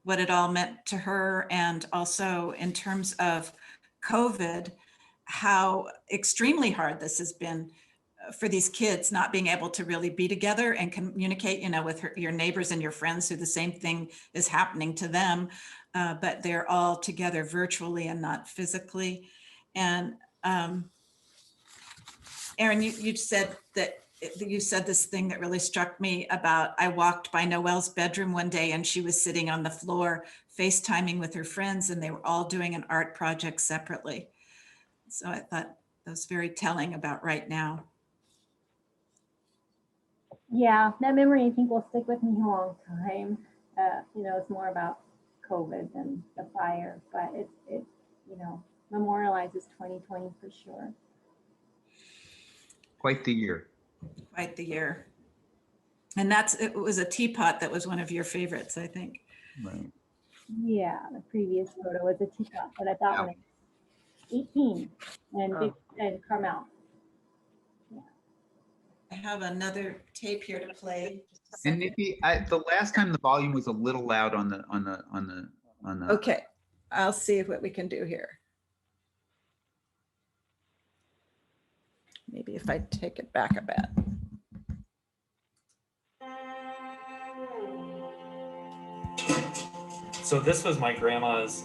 [SPEAKER 3] it all meant to her, and also in terms of COVID, how extremely hard this has been for these kids, not being able to really be together and communicate, with your neighbors and your friends who the same thing is happening to them, but they're all together virtually and not physically. And Erin, you said this thing that really struck me about, I walked by Noelle's bedroom one day and she was sitting on the floor FaceTiming with her friends, and they were all doing an art project separately. So I thought that was very telling about right now.
[SPEAKER 11] Yeah, that memory I think will stick with me a long time. It's more about COVID than the fire, but it memorializes 2020 for sure.
[SPEAKER 2] Quite the year.
[SPEAKER 3] Quite the year. And it was a teapot that was one of your favorites, I think.
[SPEAKER 2] Right.
[SPEAKER 11] Yeah, the previous photo was a teapot, but I thought when I was 18 and Carmel. Yeah.
[SPEAKER 3] I have another tape here to play.
[SPEAKER 2] And Nikki, the last time the volume was a little loud on the.
[SPEAKER 3] Okay, I'll see what we can do here. Maybe if I take it back a bit.
[SPEAKER 12] So this was my grandma's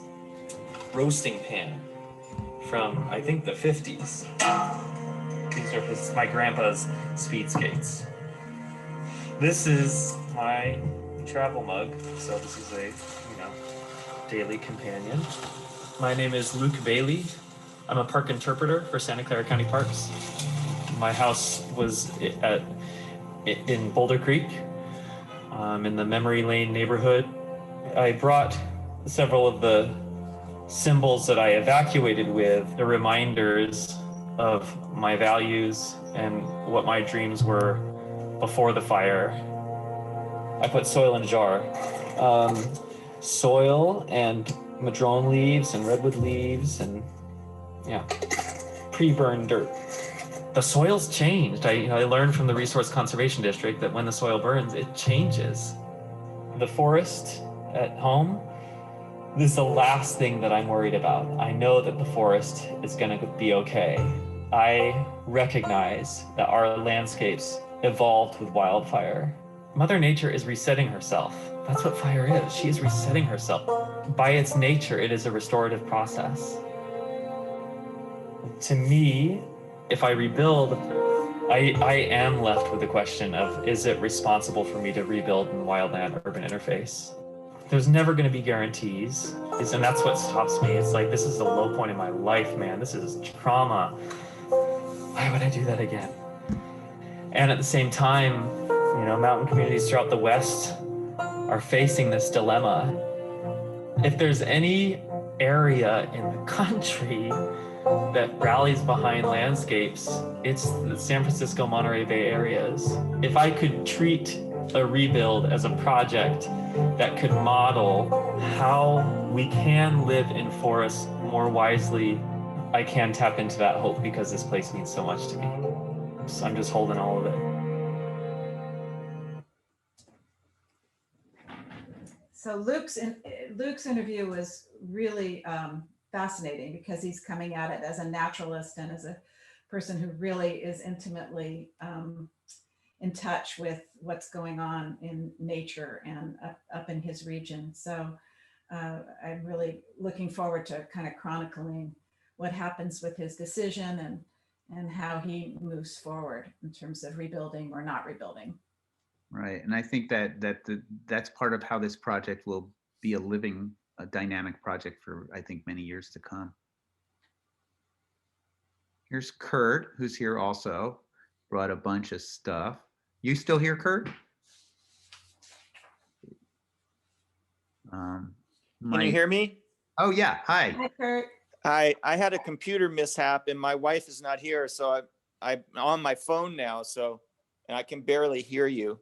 [SPEAKER 12] roasting pan from, I think, the 50s. These are my grandpa's speed skates. This is my travel mug. So this is a, daily companion. My name is Luke Bailey. I'm a park interpreter for Santa Clara County Parks. My house was in Boulder Creek, in the Memory Lane neighborhood. I brought several of the symbols that I evacuated with, the reminders of my values and what my dreams were before the fire. I put soil in a jar. Soil and madrone leaves and redwood leaves and pre-burned dirt. The soil's changed. I learned from the Resource Conservation District that when the soil burns, it changes. The forest at home, this is the last thing that I'm worried about. I know that the forest is going to be okay. I recognize that our landscapes evolved with wildfire. Mother Nature is resetting herself. That's what fire is. She is resetting herself. By its nature, it is a restorative process. To me, if I rebuild, I am left with the question of, is it responsible for me to rebuild in the wildland-urban interface? There's never going to be guarantees, and that's what stops me. It's like, this is the low point in my life, man. This is trauma. Why would I do that again? And at the same time, mountain communities throughout the West are facing this dilemma. if there's any area in the country that rallies behind landscapes, it's the San Francisco Monterey Bay areas. If I could treat a rebuild as a project that could model how we can live in forests more wisely, I can tap into that hope because this place means so much to me. So I'm just holding all of it.
[SPEAKER 3] So Luke's interview was really fascinating because he's coming at it as a naturalist and as a person who really is intimately in touch with what's going on in nature and up in his region. So I'm really looking forward to kind of chronicling what happens with his decision and how he moves forward in terms of rebuilding or not rebuilding.
[SPEAKER 2] Right, and I think that's part of how this project will be a dynamic project for, I think, many years to come. Here's Kurt, who's here also, brought a bunch of stuff. You still here, Kurt?
[SPEAKER 13] Can you hear me?
[SPEAKER 2] Oh yeah, hi.
[SPEAKER 3] Hi, Kurt.
[SPEAKER 13] Hi, I had a computer mishap and my wife is not here, so I'm on my phone now, and I can barely hear you.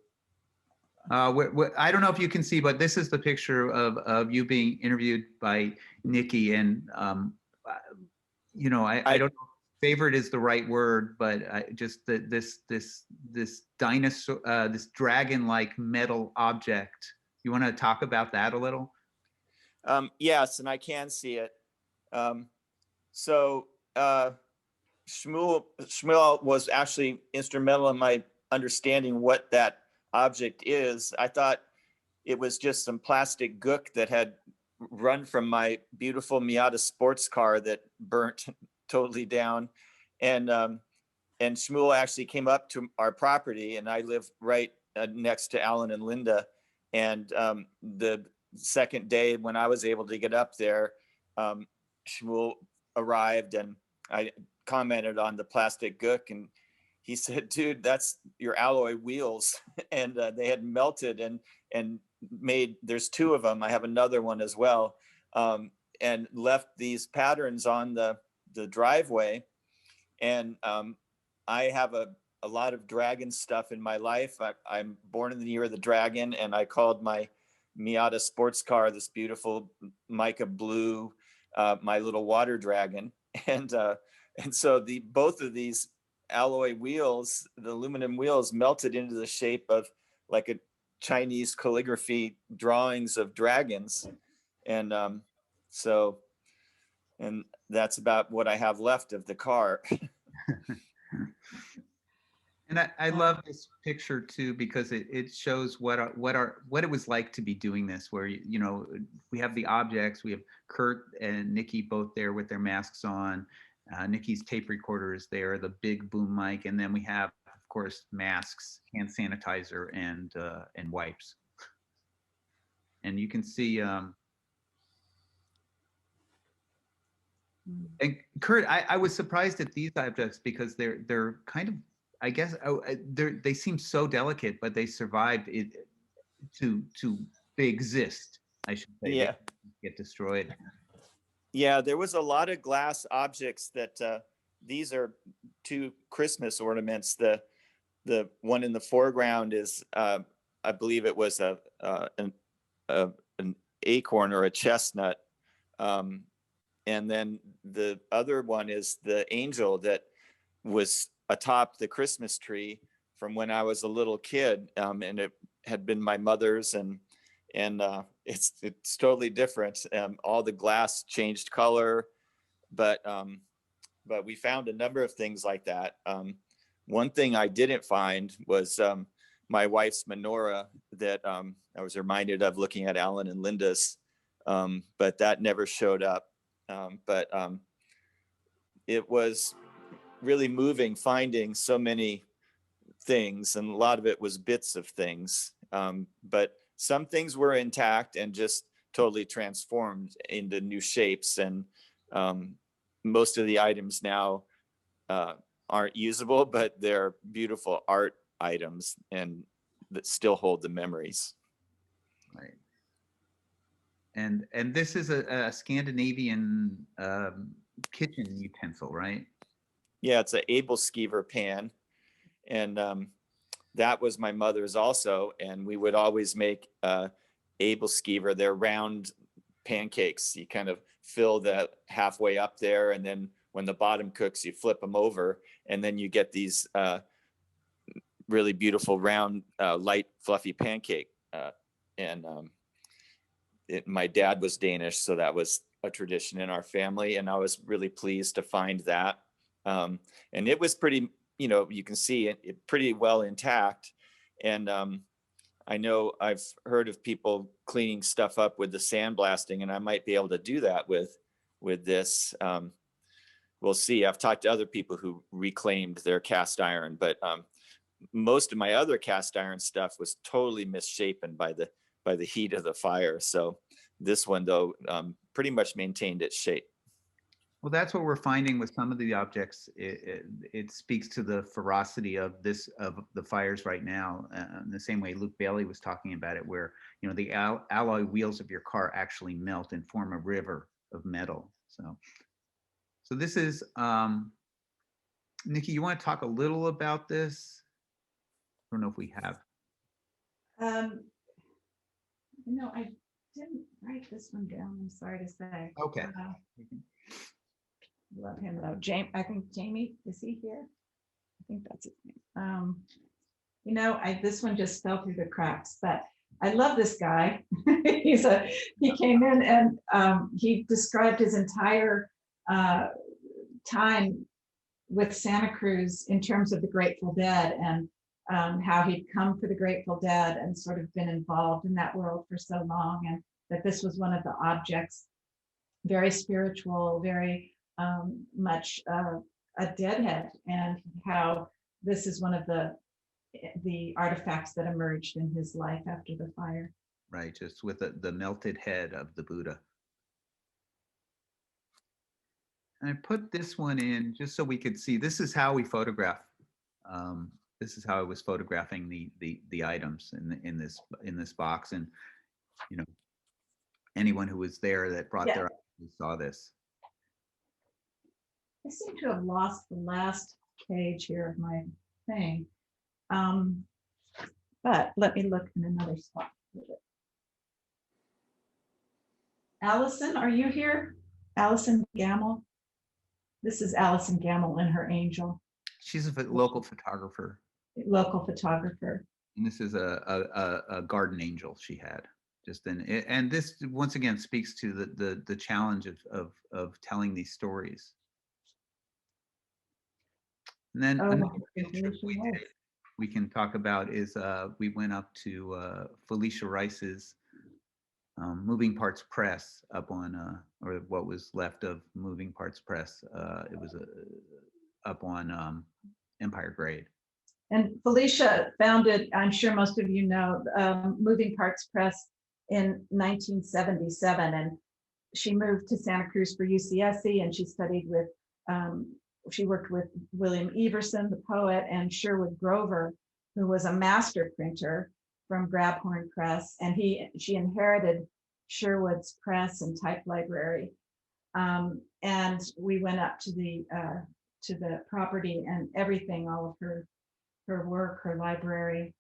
[SPEAKER 2] I don't know if you can see, but this is the picture of you being interviewed by Nikki, and you know, I don't know if favorite is the right word, but this dinosaur, this dragon-like metal object. You want to talk about that a little?
[SPEAKER 13] Yes, and I can see it. Shmuel was actually instrumental in my understanding what that object is. I thought it was just some plastic gook that had run from my beautiful Miata sports car that burnt totally down. And Shmuel actually came up to our property, and I live right next to Alan and Linda. And the second day when I was able to get up there, Shmuel arrived and I commented on the plastic gook, and he said, dude, that's your alloy wheels. And they had melted and made, there's two of them. I have another one as well. And left these patterns on the driveway. And I have a lot of dragon stuff in my life. I'm born in the year of the dragon, and I called my Miata sports car, this beautiful mica blue, my little water dragon. And so both of these alloy wheels, the aluminum wheels, melted into the shape of like a Chinese calligraphy drawings of dragons. And and that's about what I have left of the car.
[SPEAKER 2] And I love this picture too, because it shows what it was like to be doing this, where you know, we have the objects, we have Kurt and Nikki both there with their masks on. Nikki's tape recorder is there, the big boom mic, and then we have, of course, masks, hand sanitizer, and wipes. And you can see. And Kurt, I was surprised at these objects because they're kind of, I guess, they seem so delicate, but they survived it they exist, I should say.
[SPEAKER 13] Yeah.
[SPEAKER 2] They get destroyed.
[SPEAKER 13] Yeah, there was a lot of glass objects that these are two Christmas ornaments. The one in the foreground is, I believe it was an acorn or a chestnut. And then the other one is the angel that was atop the Christmas tree from when I was a little kid, and it had been my mother's, and it's totally different. All the glass changed color, but we found a number of things like that. One thing I didn't find was my wife's menorah that I was reminded of looking at Alan and Linda's, but that never showed up. But it was really moving finding so many things, and a lot of it was bits of things. But some things were intact and just totally transformed into new shapes. And most of the items now aren't usable, but they're beautiful art items and that still hold the memories.
[SPEAKER 2] Right. And this is a Scandinavian kitchen utensil, right?
[SPEAKER 13] Yeah, it's an Abelskever pan. And that was my mother's also. And we would always make Abelskever, they're round pancakes. You kind of fill that halfway up there. And then when the bottom cooks, you flip them over. And then you get these really beautiful round, light, fluffy pancake. My dad was Danish, so that was a tradition in our family. And I was really pleased to find that. And it was pretty, you can see it pretty well intact. And I know I've heard of people cleaning stuff up with the sandblasting, and I might be able to do that with this. We'll see. I've talked to other people who reclaimed their cast iron, but most of my other cast iron stuff was totally misshapen by the heat of the fire. So this one, though, pretty much maintained its shape.
[SPEAKER 2] Well, that's what we're finding with some of the objects. It speaks to the ferocity of the fires right now. In the same way Luke Bailey was talking about it, where the alloy wheels of your car actually melt and form a river of metal. So this is Nikki. You want to talk a little about this? I don't know if we have.
[SPEAKER 3] I didn't write this one down. I'm sorry to say.
[SPEAKER 2] Okay.
[SPEAKER 3] Love him though. I think Jamie, is he here? I think that's his name. This one just fell through the cracks, but I love this guy. He came in and he described his entire time with Santa Cruz in terms of the Grateful Dead, and how he'd come for the Grateful Dead and sort of been involved in that world for so long, and that this was one of the objects, very spiritual, very much a deadhead, and how this is one of the artifacts that emerged in his life after the fire.
[SPEAKER 2] Right, just with the melted head of the Buddha. And I put this one in just so we could see. This is how we photograph. This is how I was photographing the items in this box, and anyone who was there that brought their items saw this.
[SPEAKER 3] I seem to have lost the last page here of my thing. But let me look in another spot. Allison, are you here? Allison Gamble? This is Allison Gamble and her angel.
[SPEAKER 2] She's a local photographer.
[SPEAKER 3] Local photographer.
[SPEAKER 2] And this is a garden angel she had. And this once again speaks to the challenge of telling these stories. And then another trip we can talk about is we went up to Felicia Rice's Moving Parts Press up on, or what was left of Moving Parts Press. It was up on Empire Grade.
[SPEAKER 3] And Felicia founded, I'm sure most of you know, Moving Parts Press in 1977. And she moved to Santa Cruz for UCSC, and she studied with, she worked with William Everson, the poet, and Sherwood Grover, who was a master printer from Grabhorn Press. And she inherited Sherwood's press and type library. And we went up to the property, and everything, all of her work, her library.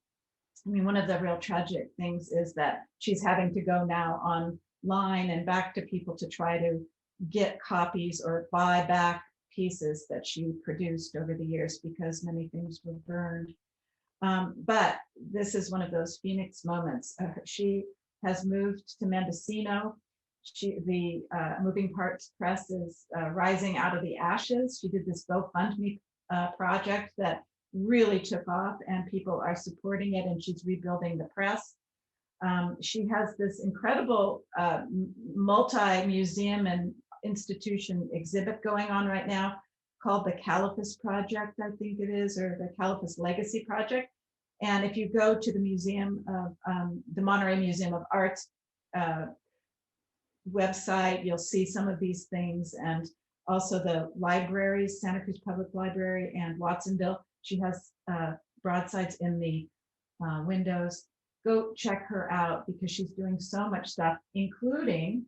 [SPEAKER 3] I mean, one of the real tragic things is that she's having to go now online and back to people to try to get copies or buy back pieces that she produced over the years, because many things were burned. But this is one of those Phoenix moments. She has moved to Mendocino. The Moving Parts Press is rising out of the ashes. She did this GoFundMe project that really took off, and people are supporting it, and she's rebuilding the press. She has this incredible multi-museum and institution exhibit going on right now called the Caliphus Project, I think it is, or the Caliphus Legacy Project. And if you go to the museum of the Monterey Museum of Art's website, you'll see some of these things, and also the libraries, Santa Cruz Public Library and Watsonville. She has broadsides in the windows. go check her out because she's doing so much stuff, including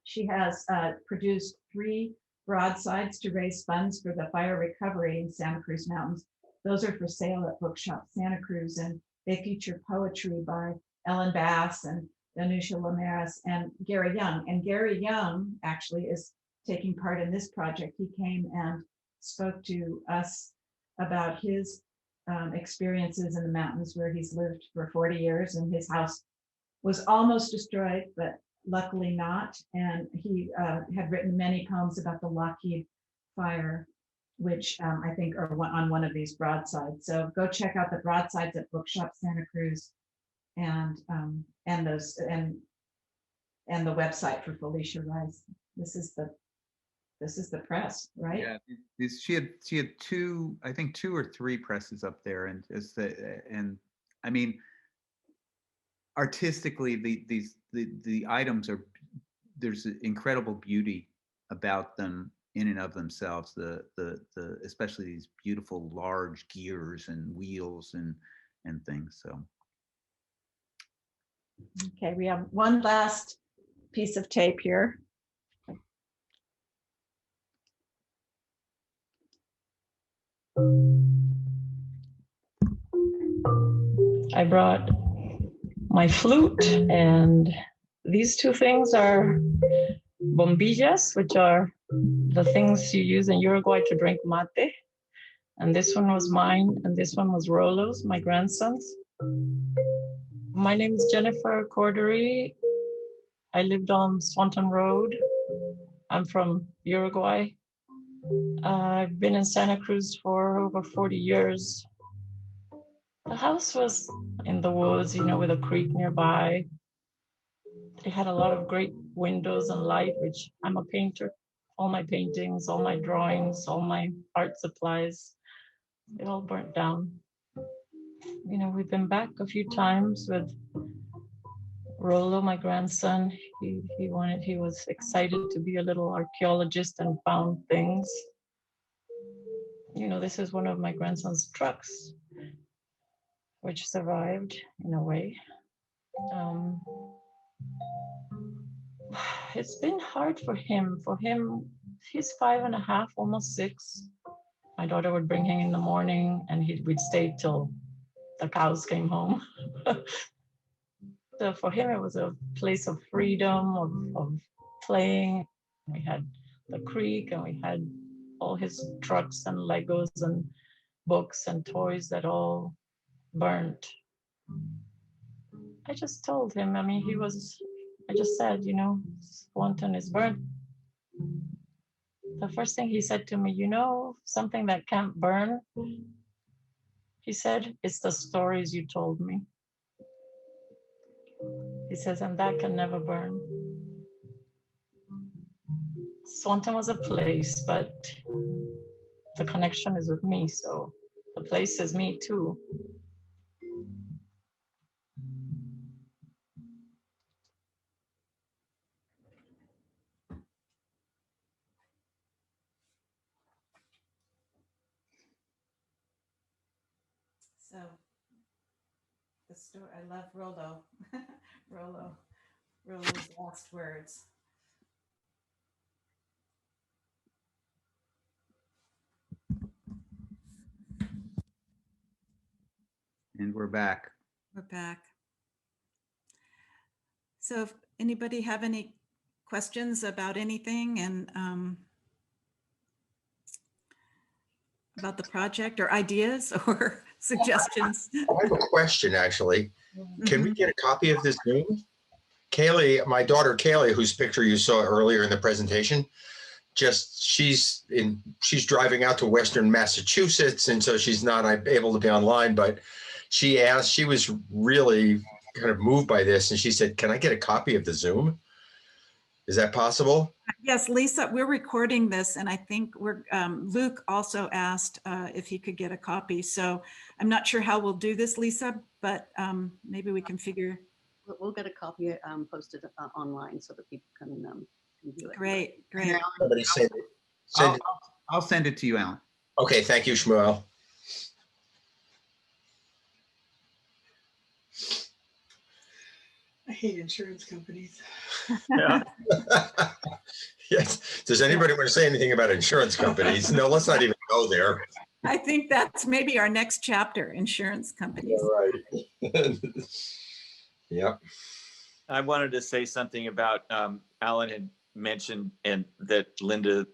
[SPEAKER 3] she has produced 3 broadsides to raise funds for the fire recovery in Santa Cruz Mountains. Those are for sale at Bookshop Santa Cruz, and they feature poetry by Ellen Bass and Danusha Lamaris and Gary Young. And Gary Young actually is taking part in this project. He came and spoke to us about his experiences in the mountains where he's lived for 40 years, and his house was almost destroyed, but luckily not. And he had written many poems about the Lockheed fire, which I think are on one of these broadsides. So go check out the broadsides at Bookshop Santa Cruz, and the website for Felicia Rice. This is the press, right?
[SPEAKER 2] Yeah, she had 2, I think 2 or 3 presses up there, and I mean, artistically, the items are, there's incredible beauty about them in and of themselves. The especially these beautiful large gears and wheels and things. So.
[SPEAKER 3] Okay, we have one last piece of tape here.
[SPEAKER 14] I brought my flute, and these 2 things are bombillas, which are the things you use in Uruguay to drink mate. And this one was mine, and this one was Rolo's, my grandson's. My name is Jennifer Cordery. I lived on Swanton Road. I'm from Uruguay. I've been in Santa Cruz for over 40 years. The house was in the woods, you know, with a creek nearby. It had a lot of great windows and light, which I'm a painter. All my paintings, all my drawings, all my art supplies, it all burnt down. You know, we've been back a few times with Rolo, my grandson. He was excited to be a little archaeologist and found things. You know, this is one of my grandson's trucks, which survived in a way. It's been hard for him. He's 5.5, almost 6. My daughter would bring him in the morning, and we'd stay till the cows came home. So for him, it was a place of freedom, of playing. We had the creek, and we had all his trucks and Legos and books and toys that all burnt. I just told him, I mean, I just said, you know, Swanton is burnt. The first thing he said to me, you know, something that can't burn, he said, it's the stories you told me. He says, and that can never burn. Swanton was a place, but the connection is with me, so the place is me too.
[SPEAKER 3] So the story, I love Rolo. Rolo's last words.
[SPEAKER 2] And we're back.
[SPEAKER 3] We're back. So if anybody have any questions about anything and about the project or ideas or suggestions?
[SPEAKER 4] I have a question, actually. Can we get a copy of this Zoom? Kaylee, my daughter Kaylee, whose picture you saw earlier in the presentation, she's driving out to Western Massachusetts, and so she's not able to be online, but she was really kind of moved by this, and she said, can I get a copy of the Zoom? Is that possible?
[SPEAKER 3] Yes, Lisa, we're recording this, and I think Luke also asked if he could get a copy. So I'm not sure how we'll do this, Lisa, but maybe we can figure.
[SPEAKER 15] We'll get a copy posted online so that people can view it.
[SPEAKER 3] Great.
[SPEAKER 4] Somebody send it.
[SPEAKER 2] I'll send it to you, Alan.
[SPEAKER 4] Okay, thank you, Shmuel.
[SPEAKER 5] hate insurance companies.
[SPEAKER 13] Yeah.
[SPEAKER 4] Yes. Does anybody want to say anything about insurance companies? No, let's not even go there.
[SPEAKER 3] I think that's maybe our next chapter, insurance companies.
[SPEAKER 4] Right. Yep.
[SPEAKER 13] I wanted to say something about Alan had mentioned and that Linda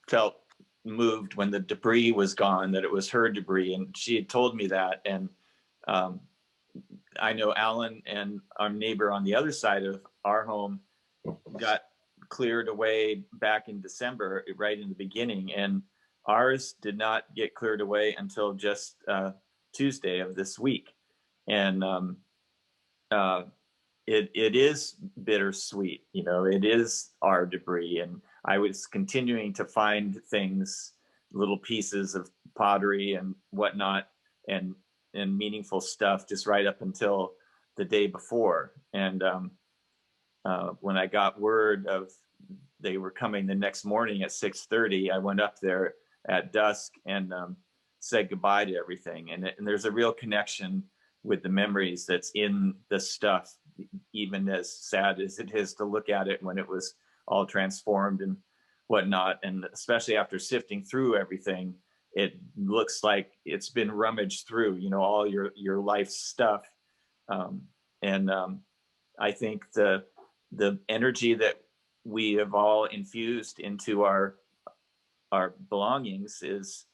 [SPEAKER 13] felt moved when the debris was gone, that it was her debris, and she had told me that. And I know Alan and our neighbor on the other side of our home got cleared away back in December, right in the beginning, and ours did not get cleared away until just Tuesday of this week. And it is bittersweet, you know, it is our debris. And I was continuing to find things, little pieces of pottery and whatnot, and meaningful stuff just right up until the day before. And when I got word of they were coming the next morning at 6:30, I went up there at dusk and said goodbye to everything. And there's a real connection with the memories that's in the stuff, even as sad as it is to look at it when it was all transformed and whatnot. And especially after sifting through everything, it looks like it's been rummaged through, you know, all your life stuff. I think the energy that we have all infused into our belongings is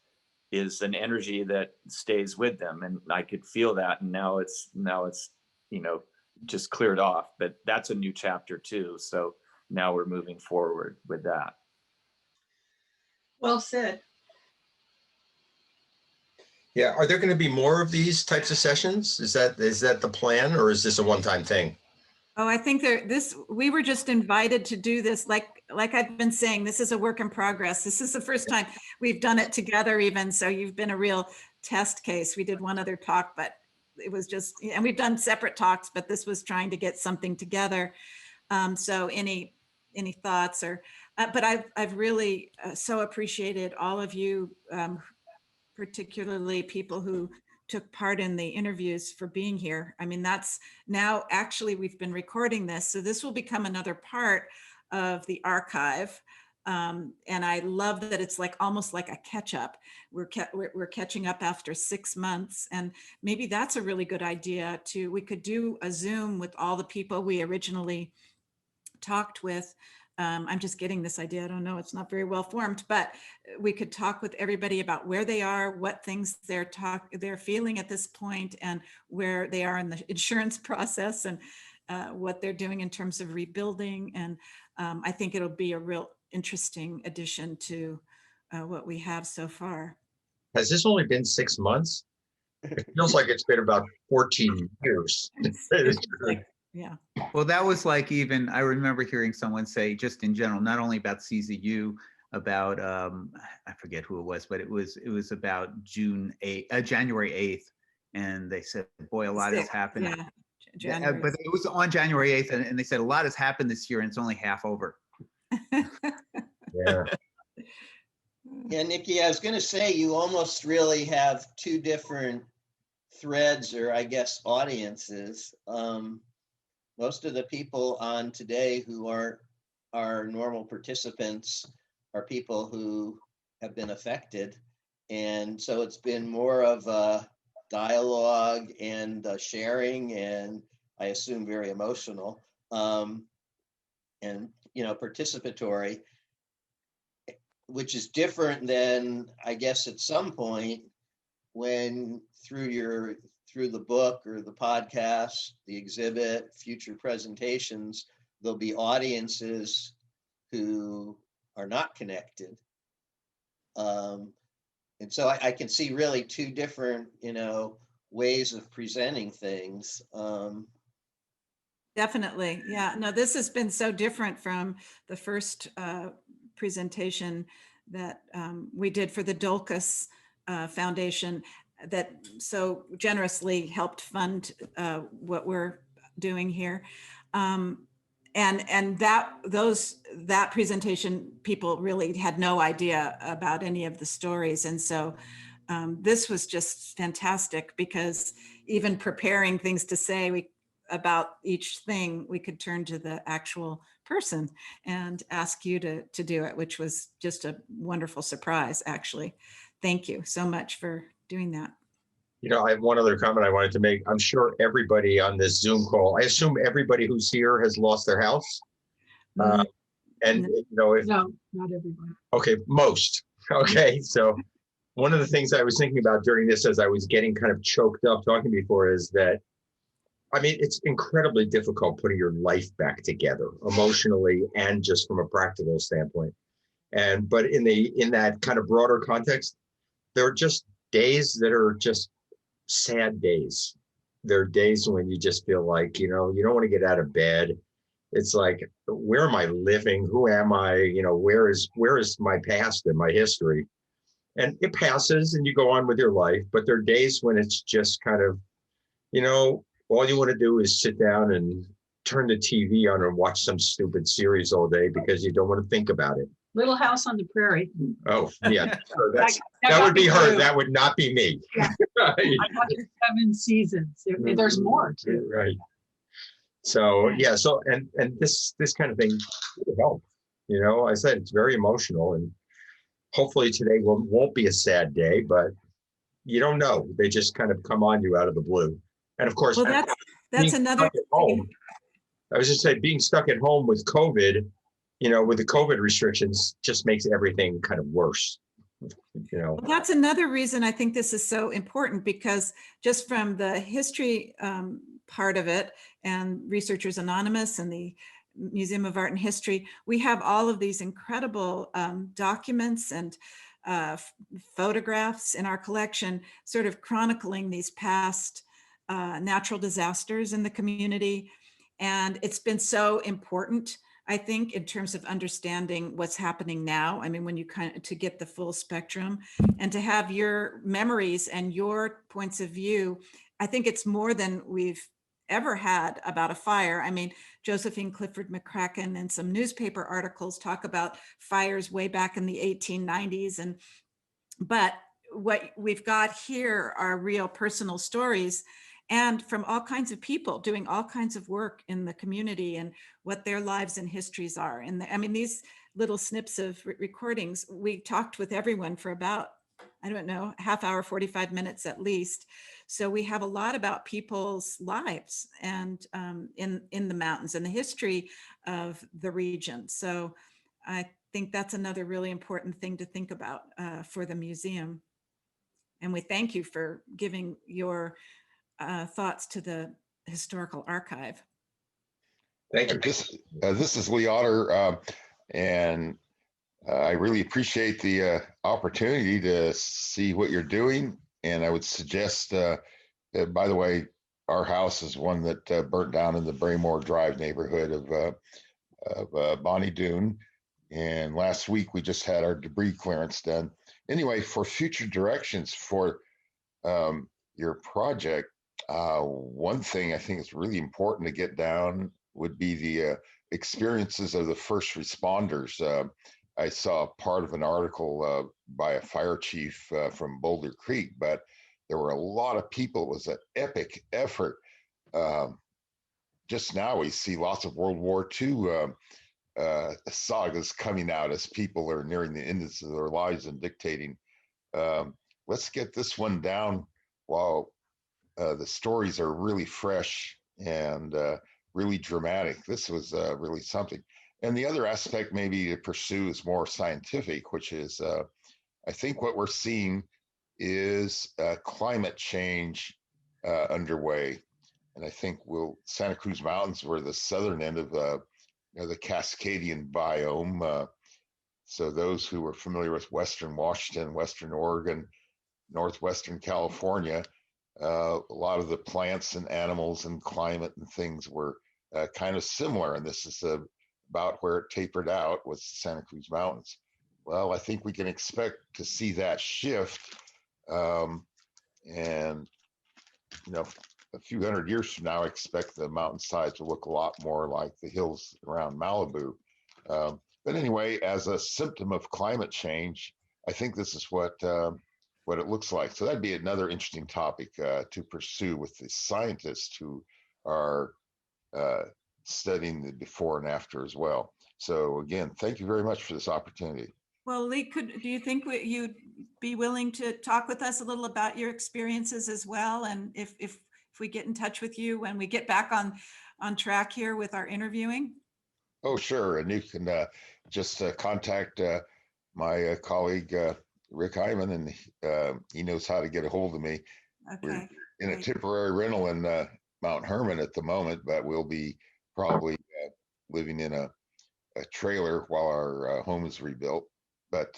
[SPEAKER 13] an energy that stays with them, and I could feel that. And now it's you know, just cleared off, but that's a new chapter too. So now we're moving forward with that.
[SPEAKER 5] Well said.
[SPEAKER 4] Yeah. Are there going to be more of these types of sessions? Is that the plan, or is this a one-time thing?
[SPEAKER 3] Oh, I think we were just invited to do this. Like I've been saying, this is a work in progress. This is the first time we've done it together even. So you've been a real test case. We did one other talk, but it was just, and we've done separate talks, but this was trying to get something together. So any thoughts but I've really so appreciated all of you, particularly people who took part in the interviews, for being here. I mean, that's now actually we've been recording this, so this will become another part of the archive. And I love that it's like almost like a catch up. We're catching up after 6 months, and maybe that's a really good idea too. We could do a Zoom with all the people we originally talked with. I'm just getting this idea. I don't know, it's not very well formed, but we could talk with everybody about where they are, what things they're feeling at this point, and where they are in the insurance process, and what they're doing in terms of rebuilding. And I think it'll be a real interesting addition to what we have so far.
[SPEAKER 4] Has this only been 6 months? It feels like it's been about 14 years.
[SPEAKER 3] Yeah.
[SPEAKER 2] Well, that was like, even I remember hearing someone say, just in general, not only about CZU, about I forget who it was, but it was about January 8th, and they said, boy, a lot has happened.
[SPEAKER 3] Yeah. January.
[SPEAKER 2] But it was on January 8th, and they said a lot has happened this year, and it's only half over.
[SPEAKER 4] Yeah.
[SPEAKER 1] Yeah, Nikki, I was going to say, you almost really have two different threads, or I guess audiences. Most of the people on today who aren't our normal participants are people who have been affected. And so it's been more of a dialogue and sharing, and I assume very emotional, and, you know, participatory, which is different than, I guess, at some point when through the book or the podcast, the exhibit, future presentations, there'll be audiences who are not connected. And so I can see really two different, you know, ways of presenting things.
[SPEAKER 3] Definitely. Yeah. No, this has been so different from the first presentation that we did for the Dolcus Foundation, that so generously helped fund what we're doing here. And that presentation, people really had no idea about any of the stories. And so this was just fantastic, because even preparing things to say, about each thing, we could turn to the actual person and ask you to do it, which was just a wonderful surprise, actually. Thank you so much for doing that.
[SPEAKER 4] You know, I have one other comment I wanted to make. I'm sure everybody on this Zoom call, I assume everybody who's here has lost their house. And, you know, if,
[SPEAKER 5] No, not everyone.
[SPEAKER 4] okay, most. Okay, so one of the things I was thinking about during this as I was getting kind of choked up talking before is that, I mean, it's incredibly difficult putting your life back together emotionally and just from a practical standpoint. But in that kind of broader context, there are just days that are just sad days. There are days when you just feel like, you know, you don't want to get out of bed. It's like, where am I living? Who am I? You know, where is my past and my history? And it passes and you go on with your life. But there are days when it's just kind of, you know, all you want to do is sit down and turn the TV on and watch some stupid series all day because you don't want to think about it.
[SPEAKER 5] Little House on the Prairie.
[SPEAKER 4] Oh, yeah. So that would be her. That would not be me.
[SPEAKER 5] Yeah. I got 7 seasons. There's more too.
[SPEAKER 4] Right. So yeah. So and this kind of thing really helps. You know, I said it's very emotional, and hopefully today won't be a sad day, but you don't know. They just kind of come on you out of the blue. And of course,
[SPEAKER 3] well, that's another
[SPEAKER 4] thing. I was just saying, being stuck at home with COVID, you know, with the COVID restrictions, just makes everything kind of worse. You know,
[SPEAKER 3] well, that's another reason I think this is so important, because just from the history part of it, and Researchers Anonymous and the Museum of Art and History, we have all of these incredible documents and photographs in our collection, sort of chronicling these past natural disasters in the community. And it's been so important, I think, in terms of understanding what's happening now. I mean, when you to get the full spectrum and to have your memories and your points of view, I think it's more than we've ever had about a fire. I mean, Josephine Clifford McCracken and some newspaper articles talk about fires way back in the 1890s. But what we've got here are real personal stories, and from all kinds of people doing all kinds of work in the community and what their lives and histories are. And I mean, these little snips of recordings, we talked with everyone for about, I don't know, half hour, 45 minutes at least. So we have a lot about people's lives and in the mountains and the history of the region. So I think that's another really important thing to think about for the museum. And we thank you for giving your thoughts to the historical archive.
[SPEAKER 4] Thank you.
[SPEAKER 16] This is Lee Otter, and I really appreciate the opportunity to see what you're doing. And I would suggest, by the way, our house is one that burnt down in the Braymore Drive neighborhood of Bonnie Doon. And last week we just had our debris clearance done. Anyway, for future directions for your project, one thing I think is really important to get down would be the experiences of the first responders. I saw part of an article by a fire chief from Boulder Creek, but there were a lot of people. It was an epic effort. Just now we see lots of World War II sagas coming out as people are nearing the end of their lives and dictating. Let's get this one down while the stories are really fresh and really dramatic. This was really something. And the other aspect maybe to pursue is more scientific, which is I think what we're seeing is climate change underway. And I think Santa Cruz Mountains were the southern end of the Cascadian biome. So those who are familiar with Western Washington, Western Oregon, Northwestern California, a lot of the plants and animals and climate and things were kind of similar. And this is about where it tapered out with Santa Cruz Mountains. Well, I think we can expect to see that shift. And, you know, a few hundred years from now, I expect the mountainsides to look a lot more like the hills around Malibu. But anyway, as a symptom of climate change, I think this is what it looks like. So that'd be another interesting topic to pursue with the scientists who are studying the before and after as well. So again, thank you very much for this opportunity.
[SPEAKER 3] Well, Lee, do you think you'd be willing to talk with us a little about your experiences as well? And if we get in touch with you when we get back on track here with our interviewing?
[SPEAKER 16] Oh, sure. And you can just contact my colleague, Rick Hyman, and he knows how to get a hold of me.
[SPEAKER 3] Okay.
[SPEAKER 16] We're in a temporary rental in Mount Herman at the moment, but we'll be probably living in a trailer while our home is rebuilt. But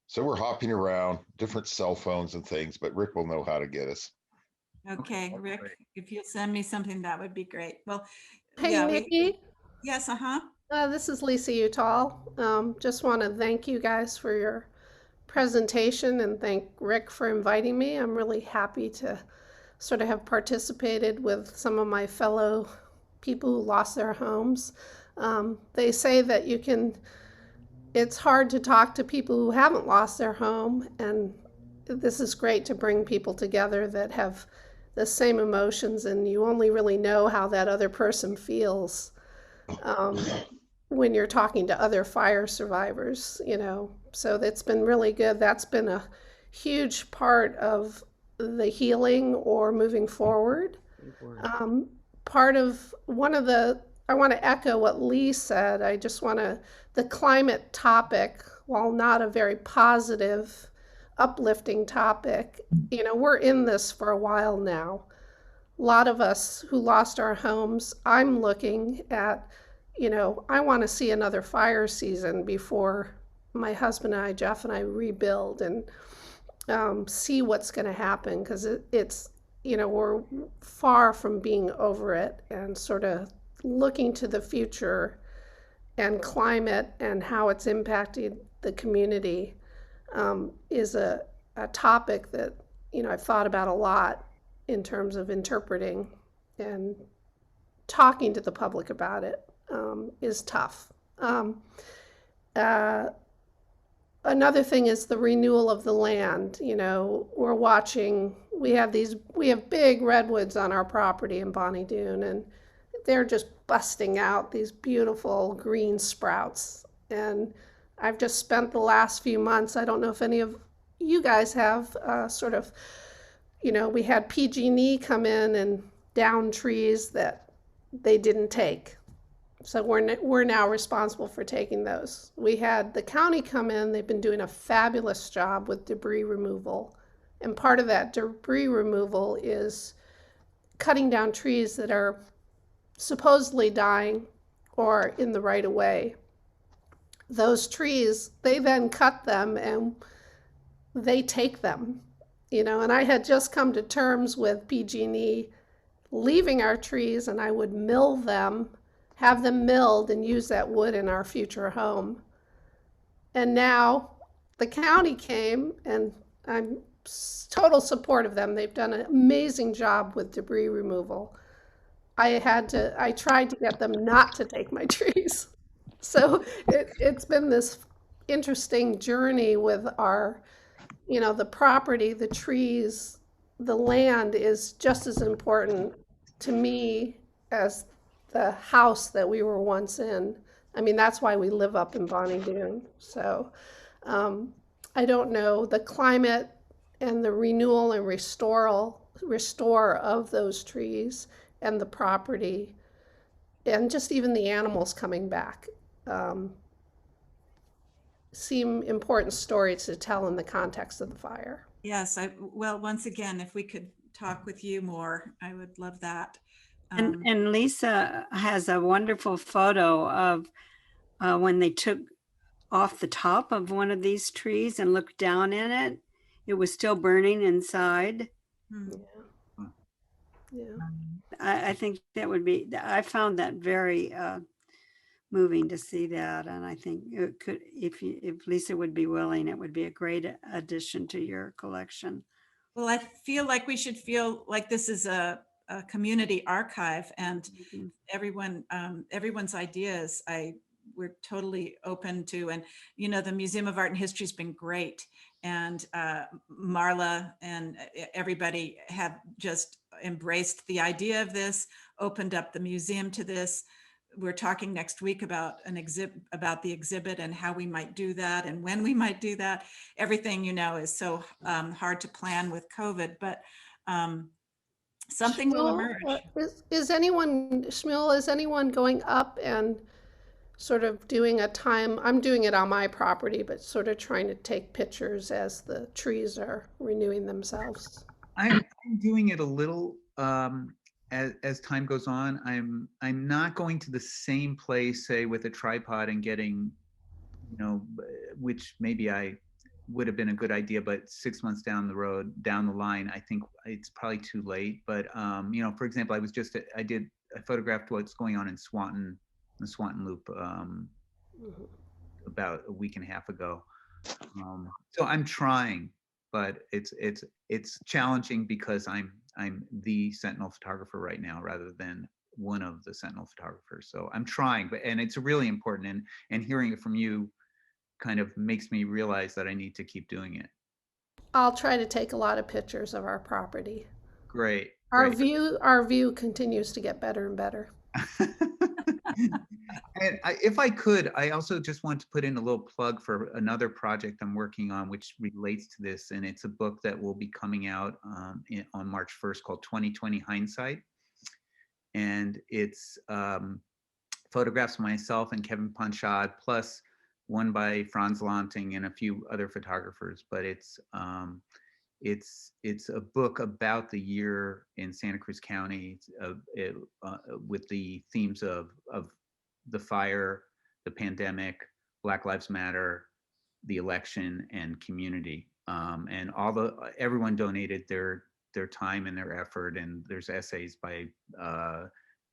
[SPEAKER 16] so we're hopping around, different cell phones and things, but Rick will know how to get us.
[SPEAKER 3] Okay, Rick, if you'll send me something, that would be great. Well,
[SPEAKER 17] Hey,
[SPEAKER 3] yeah,
[SPEAKER 17] Nikki.
[SPEAKER 3] Yes,
[SPEAKER 17] this is Lisa Utall. Just want to thank you guys for your presentation and thank Rick for inviting me. I'm really happy to sort of have participated with some of my fellow people who lost their homes. They say that it's hard to talk to people who haven't lost their home, and this is great to bring people together that have the same emotions, and you only really know how that other person feels when you're talking to other fire survivors, So that's been really good. That's been a huge part of the healing or moving forward. I want to echo what Lee said. The climate topic, while not a very positive, uplifting topic, we're in this for a while now. A lot of us who lost our homes, I'm looking at, I want to see another fire season before my husband and I, Jeff and I, rebuild and see what's going to happen, because it's, we're far from being over it, and sort of looking to the future and climate and how it's impacted the community is a topic that, I've thought about a lot in terms of interpreting, and talking to the public about it is tough. Another thing is the renewal of the land. We're watching, we have big redwoods on our property in Bonnie Doon, and they're just busting out these beautiful green sprouts. And I've just spent the last few months, I don't know if any of you guys have we had PG&E come in and down trees that they didn't take. So we're now responsible for taking those. We had the county come in. They've been doing a fabulous job with debris removal. And part of that debris removal is cutting down trees that are supposedly dying or in the right of way. Those trees, they then cut them and they take them, and I had just come to terms with PG&E leaving our trees, and I would mill them, have them milled, and use that wood in our future home. And now the county came, and I'm total support of them. They've done an amazing job with debris removal. I tried to get them not to take my trees. So it's been this interesting journey with our, the property, the trees, the land is just as important to me as the house that we were once in. I mean, that's why we live up in Bonnie Doon. So I don't know, the climate and the renewal and restore of those trees and the property, and just even the animals coming back, seem important stories to tell in the context of the fire.
[SPEAKER 3] Yes, well, once again, if we could talk with you more, I would love that.
[SPEAKER 18] And Lisa has a wonderful photo of when they took off the top of one of these trees and looked down in it. It was still burning inside.
[SPEAKER 17] Yeah.
[SPEAKER 18] I think that would be, I found that very moving to see that. And I think it could, if Lisa would be willing, it would be a great addition to your collection.
[SPEAKER 3] Well, I feel like we should feel like this is a community archive, and everyone's ideas, I we're totally open to. And, you know, the Museum of Art and History has been great. And Marla and everybody have just embraced the idea of this, opened up the museum to this. We're talking next week about the exhibit and how we might do that and when we might do that. Everything, you know, is so hard to plan with COVID, but something will emerge.
[SPEAKER 17] Is anyone, Shmuel, is anyone going up and sort of doing a time, I'm doing it on my property, but sort of trying to take pictures as the trees are renewing themselves?
[SPEAKER 2] I'm doing it a little as time goes on. I'm not going to the same place, say, with a tripod and getting, you know, which maybe I would have been a good idea, but 6 months down the line, I think it's probably too late. But you know, for example, I photographed what's going on in Swanton, the Swanton Loop, about a week and a half ago. So I'm trying, but it's challenging because I'm the Sentinel photographer right now rather than one of the Sentinel photographers. So I'm trying, and it's really important. And hearing it from you kind of makes me realize that I need to keep doing it.
[SPEAKER 17] I'll try to take a lot of pictures of our property.
[SPEAKER 2] Great.
[SPEAKER 17] Our view continues to get better and better.
[SPEAKER 2] And if I could, I also just want to put in a little plug for another project I'm working on, which relates to this. And it's a book that will be coming out on March 1st called 2020 Hindsight. And it's photographs of myself and Kevin Panchad, plus one by Franz Lanting and a few other photographers. But it's a book about the year in Santa Cruz County with the themes of the fire, the pandemic, Black Lives Matter, the election, and community. And everyone donated their time and their effort. And there's essays by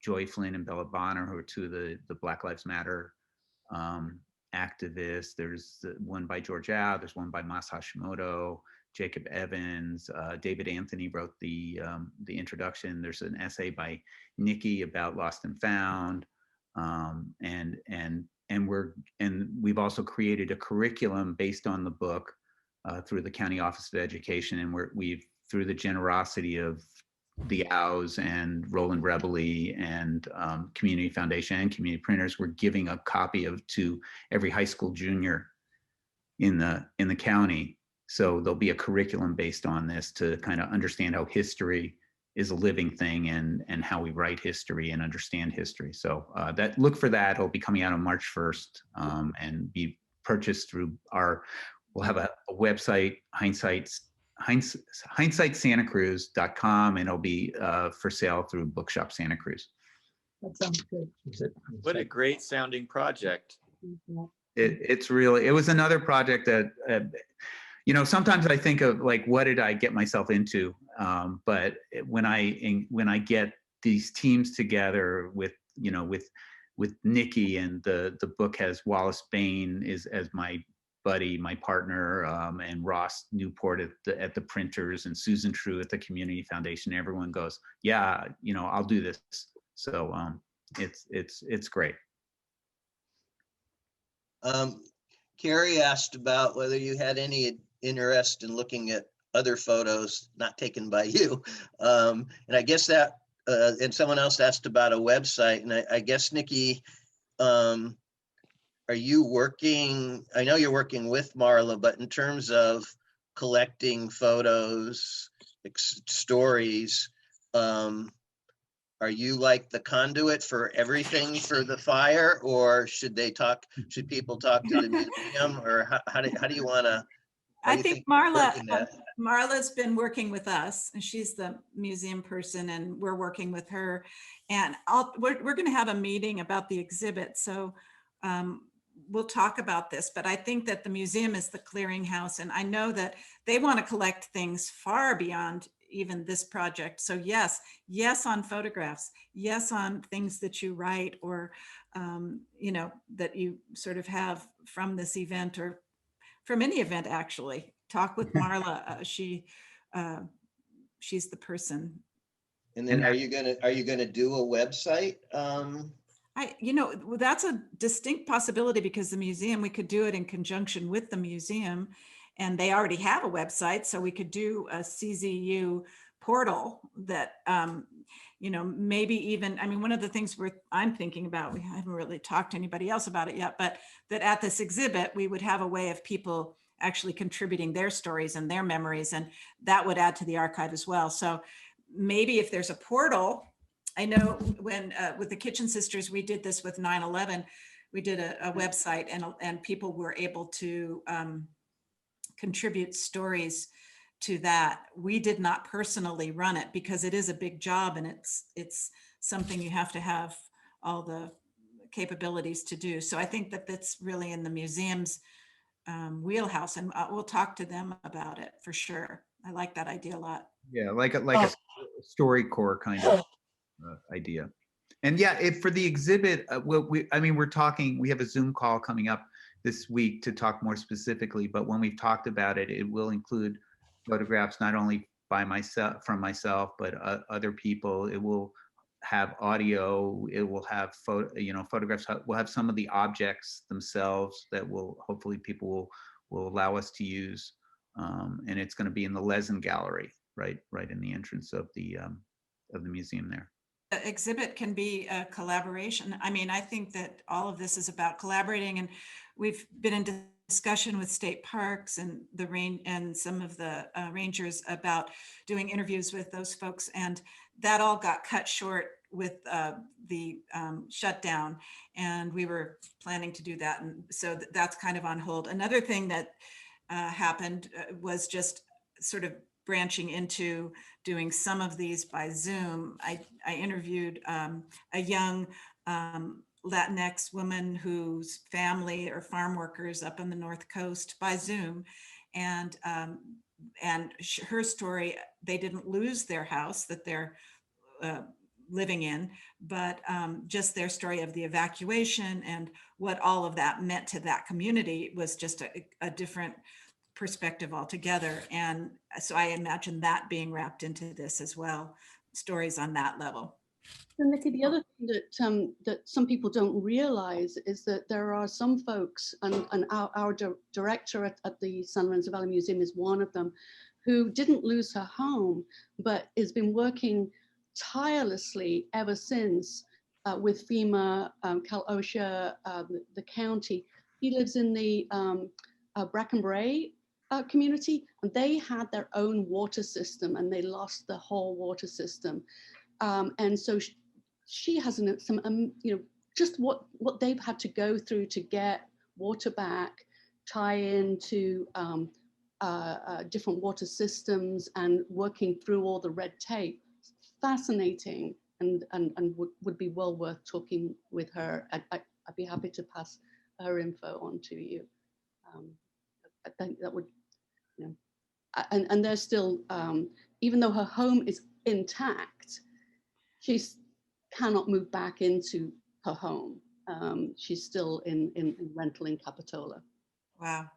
[SPEAKER 2] Joy Flynn and Bella Bonner, who are two of the Black Lives Matter activists. There's one by George Au, there's one by Mas Hashimoto, Jacob Evans, David Anthony wrote the introduction. There's an essay by Nikki about Lost and Found, and we've also created a curriculum based on the book through the County Office of Education, and we've through the generosity of the Au's and Roland Rebele and Community Foundation and Community Printers, we're giving a copy to every high school junior in the county. So there'll be a curriculum based on this to kind of understand how history is a living thing and how we write history and understand history. So look for that. It'll be coming out on March 1st and be purchased through we'll have a website, hindsightsantacruz.com, and it'll be for sale through Bookshop Santa Cruz.
[SPEAKER 17] That sounds good.
[SPEAKER 13] What a great sounding project.
[SPEAKER 2] It was another project that, you know, sometimes I think of like, what did I get myself into? But when I get these teams together with Nikki, and the book has Wallace Bain as my buddy, my partner, and Ross Newport at the printers, and Susan True at the Community Foundation. Everyone goes, yeah, you know, I'll do this. So it's great.
[SPEAKER 1] Carrie asked about whether you had any interest in looking at other photos not taken by you. And I guess that, and someone else asked about a website, and I guess, Nikki, are you working, I know you're working with Marla, but in terms of collecting photos, stories, are you like the conduit for everything for the fire, or should people talk to the museum, or how do you want to?
[SPEAKER 3] I think Marla's been working with us, and she's the museum person, and we're working with her. And we're going to have a meeting about the exhibit, so we'll talk about this. But I think that the museum is the clearinghouse, and I know that they want to collect things far beyond even this project. So yes on photographs, yes on things that you write, or you know, that you sort of have from this event or from any event. Actually, talk with Marla. She's the person.
[SPEAKER 1] And then are you gonna do a website
[SPEAKER 3] That's a distinct possibility because the museum, we could do it in conjunction with the museum, and they already have a website, so we could do a CZU portal that, maybe even, one of the things I'm thinking about, we haven't really talked to anybody else about it yet, but that at this exhibit, we would have a way of people actually contributing their stories and their memories, and that would add to the archive as well. So maybe if there's a portal, I know when with the Kitchen Sisters, we did this with 9/11. We did a website, and people were able to contribute stories to that. We did not personally run it because it is a big job, and it's something you have to have all the capabilities to do. So I think that that's really in the museum's wheelhouse, and we'll talk to them about it for sure. I like that idea a lot.
[SPEAKER 2] Yeah, like a StoryCorps kind of idea. And yeah, for the exhibit, we're talking, we have a Zoom call coming up this week to talk more specifically, but when we've talked about it, it will include photographs not only from myself, but other people. It will have audio, it will have photographs. We'll have some of the objects themselves that will hopefully people will allow us to use. And it's going to be in the Lezen Gallery, right in the entrance of the museum there.
[SPEAKER 3] The exhibit can be a collaboration. I think that all of this is about collaborating, and we've been in discussion with state parks and the and some of the rangers about doing interviews with those folks, and that all got cut short with the shutdown, and we were planning to do that, and so that's kind of on hold. Another thing that happened was just sort of branching into doing some of these by Zoom. I interviewed a young Latinx woman whose family are farm workers up on the North Coast by Zoom. And her story, they didn't lose their house that they're living in, but just their story of the evacuation and what all of that meant to that community was just a different perspective altogether. And so I imagine that being wrapped into this as well, stories on that level.
[SPEAKER 15] And Nikki, the other thing that some people don't realize is that there are some folks, and our director at the San Lorenzo Valley Museum is one of them, who didn't lose her home, but has been working tirelessly ever since with FEMA, Cal OSHA, the county. He lives in the Bracken Bray community, and they had their own water system, and they lost the whole water system. And so she has just what they've had to go through to get water back, tie into different water systems, and working through all the red tape. Fascinating, and would be well worth talking with her. I'd be happy to pass her info on to you. I think that would, and they're still, even though her home is intact, she cannot move back into her home. She's still in rental in Capitola.
[SPEAKER 3] Wow.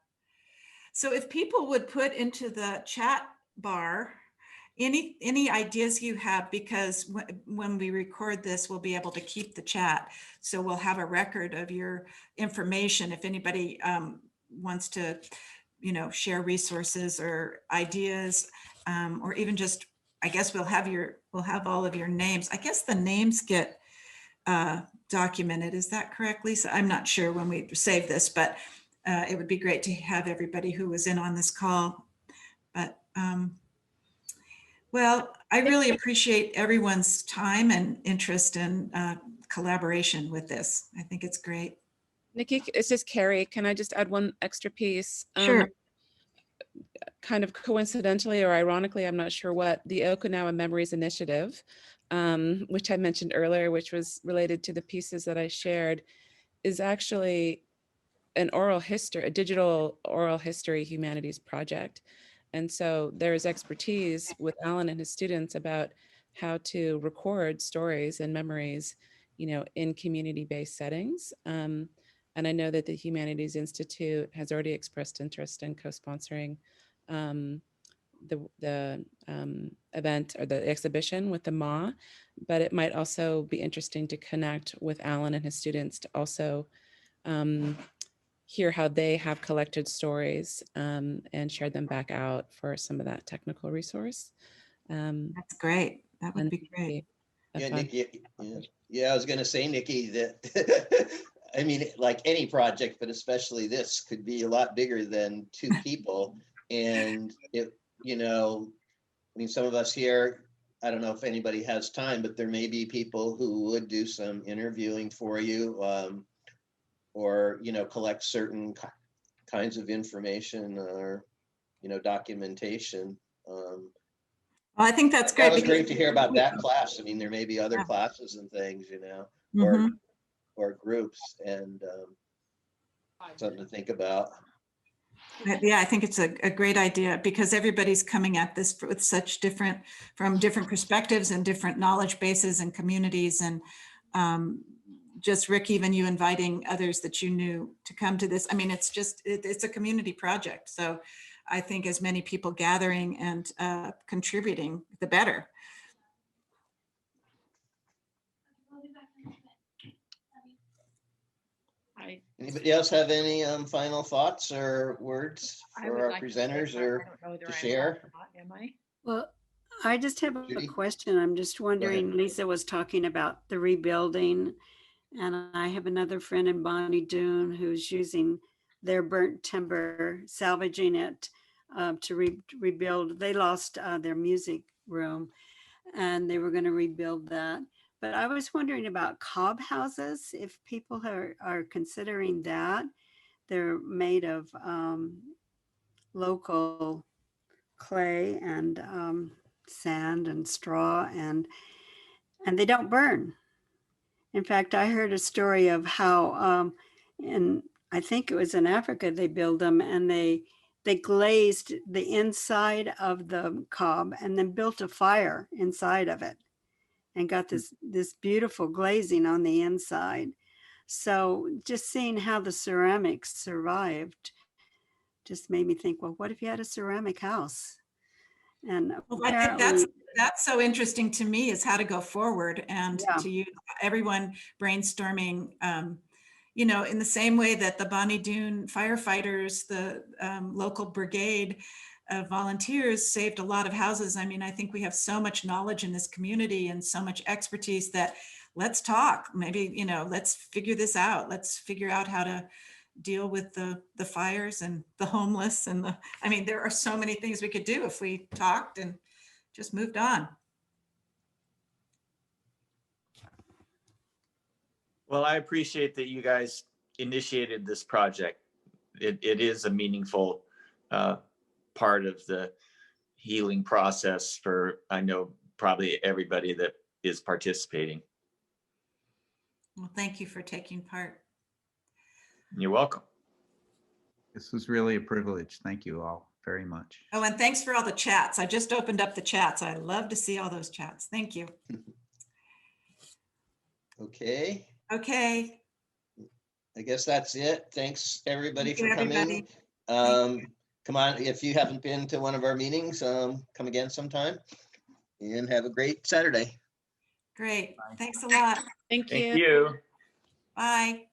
[SPEAKER 3] So if people would put into the chat bar any ideas you have, because when we record this, we'll be able to keep the chat. So we'll have a record of your information. If anybody wants to, share resources or ideas, or even just, I guess we'll have all of your names. I guess the names get documented. Is that correct, Lisa? I'm not sure when we save this, but it would be great to have everybody who was in on this call. But well, I really appreciate everyone's time and interest and collaboration with this. I think it's great.
[SPEAKER 10] Nikki, it's just Carrie. Can I just add one extra piece?
[SPEAKER 3] Sure.
[SPEAKER 10] Kind of coincidentally or ironically, I'm not sure what, the Okinawa Memories Initiative, which I mentioned earlier, which was related to the pieces that I shared, is actually an a digital oral history humanities project. And so there's expertise with Alan and his students about how to record stories and memories, in community-based settings. And I know that the Humanities Institute has already expressed interest in co-sponsoring the event or the exhibition with the MA, but it might also be interesting to connect with Alan and his students to also hear how they have collected stories and shared them back out for some of that technical resource.
[SPEAKER 3] That's great. That would be great.
[SPEAKER 1] Yeah, Nikki. Yeah, I was going to say, Nikki, that I mean, like any project, but especially this could be a lot bigger than 2 people. And it, you know, I mean, some of us here, I don't know if anybody has time, but there may be people who would do some interviewing for you, or, you know, collect certain kinds of information or, you know, documentation.
[SPEAKER 3] Well, I think that's great.
[SPEAKER 1] That was great to hear about that class. I mean, there may be other classes and things, you know, or groups, and something to think about.
[SPEAKER 3] Yeah, I think it's a great idea because everybody's coming at this with such from different perspectives and different knowledge bases and communities. And just Rick, even you inviting others that you knew to come to this. I mean, it's just, it's a community project. So I think as many people gathering and contributing, the better.
[SPEAKER 1] Anybody else have any final thoughts or words for our presenters or to share?
[SPEAKER 18] Well, I just have a question. I'm just wondering, Lisa was talking about the rebuilding, and I have another friend in Bonnie Doon who's using their burnt timber, salvaging it to rebuild. They lost their music room and they were going to rebuild that. But I was wondering about cob houses, if people are considering that. They're made of local clay and sand and straw, and they don't burn. In fact, I heard a story of how I think it was in Africa, they build them and they glazed the inside of the cob and then built a fire inside of it and got this beautiful glazing on the inside. So just seeing how the ceramics survived just made me think, well, what if you had a ceramic house? And
[SPEAKER 3] well, I think that's so interesting to me, is how to go forward and to use everyone brainstorming, you know, in the same way that the Bonnie Doon firefighters, the local brigade of volunteers saved a lot of houses. I mean, I think we have so much knowledge in this community and so much expertise that let's talk. Maybe, you know, let's figure this out. Let's figure out how to deal with the fires and the homeless and I mean, there are so many things we could do if we talked and just moved on.
[SPEAKER 13] Well, I appreciate that you guys initiated this project. It is a meaningful part of the healing process for, I know, probably everybody that is participating.
[SPEAKER 3] Well, thank you for taking part.
[SPEAKER 13] You're welcome.
[SPEAKER 2] This was really a privilege. Thank you all very much.
[SPEAKER 3] Oh, and thanks for all the chats. I just opened up the chats. I love to see all those chats. Thank you.
[SPEAKER 1] Okay.
[SPEAKER 3] Okay.
[SPEAKER 1] I guess that's it. Thanks everybody
[SPEAKER 3] Thank you,
[SPEAKER 1] for coming.
[SPEAKER 3] everybody.
[SPEAKER 1] Come on, if you haven't been to one of our meetings, come again sometime and have a great Saturday.
[SPEAKER 3] Great. Thanks a lot.
[SPEAKER 10] Thank you.
[SPEAKER 13] Thank you.
[SPEAKER 3] Bye.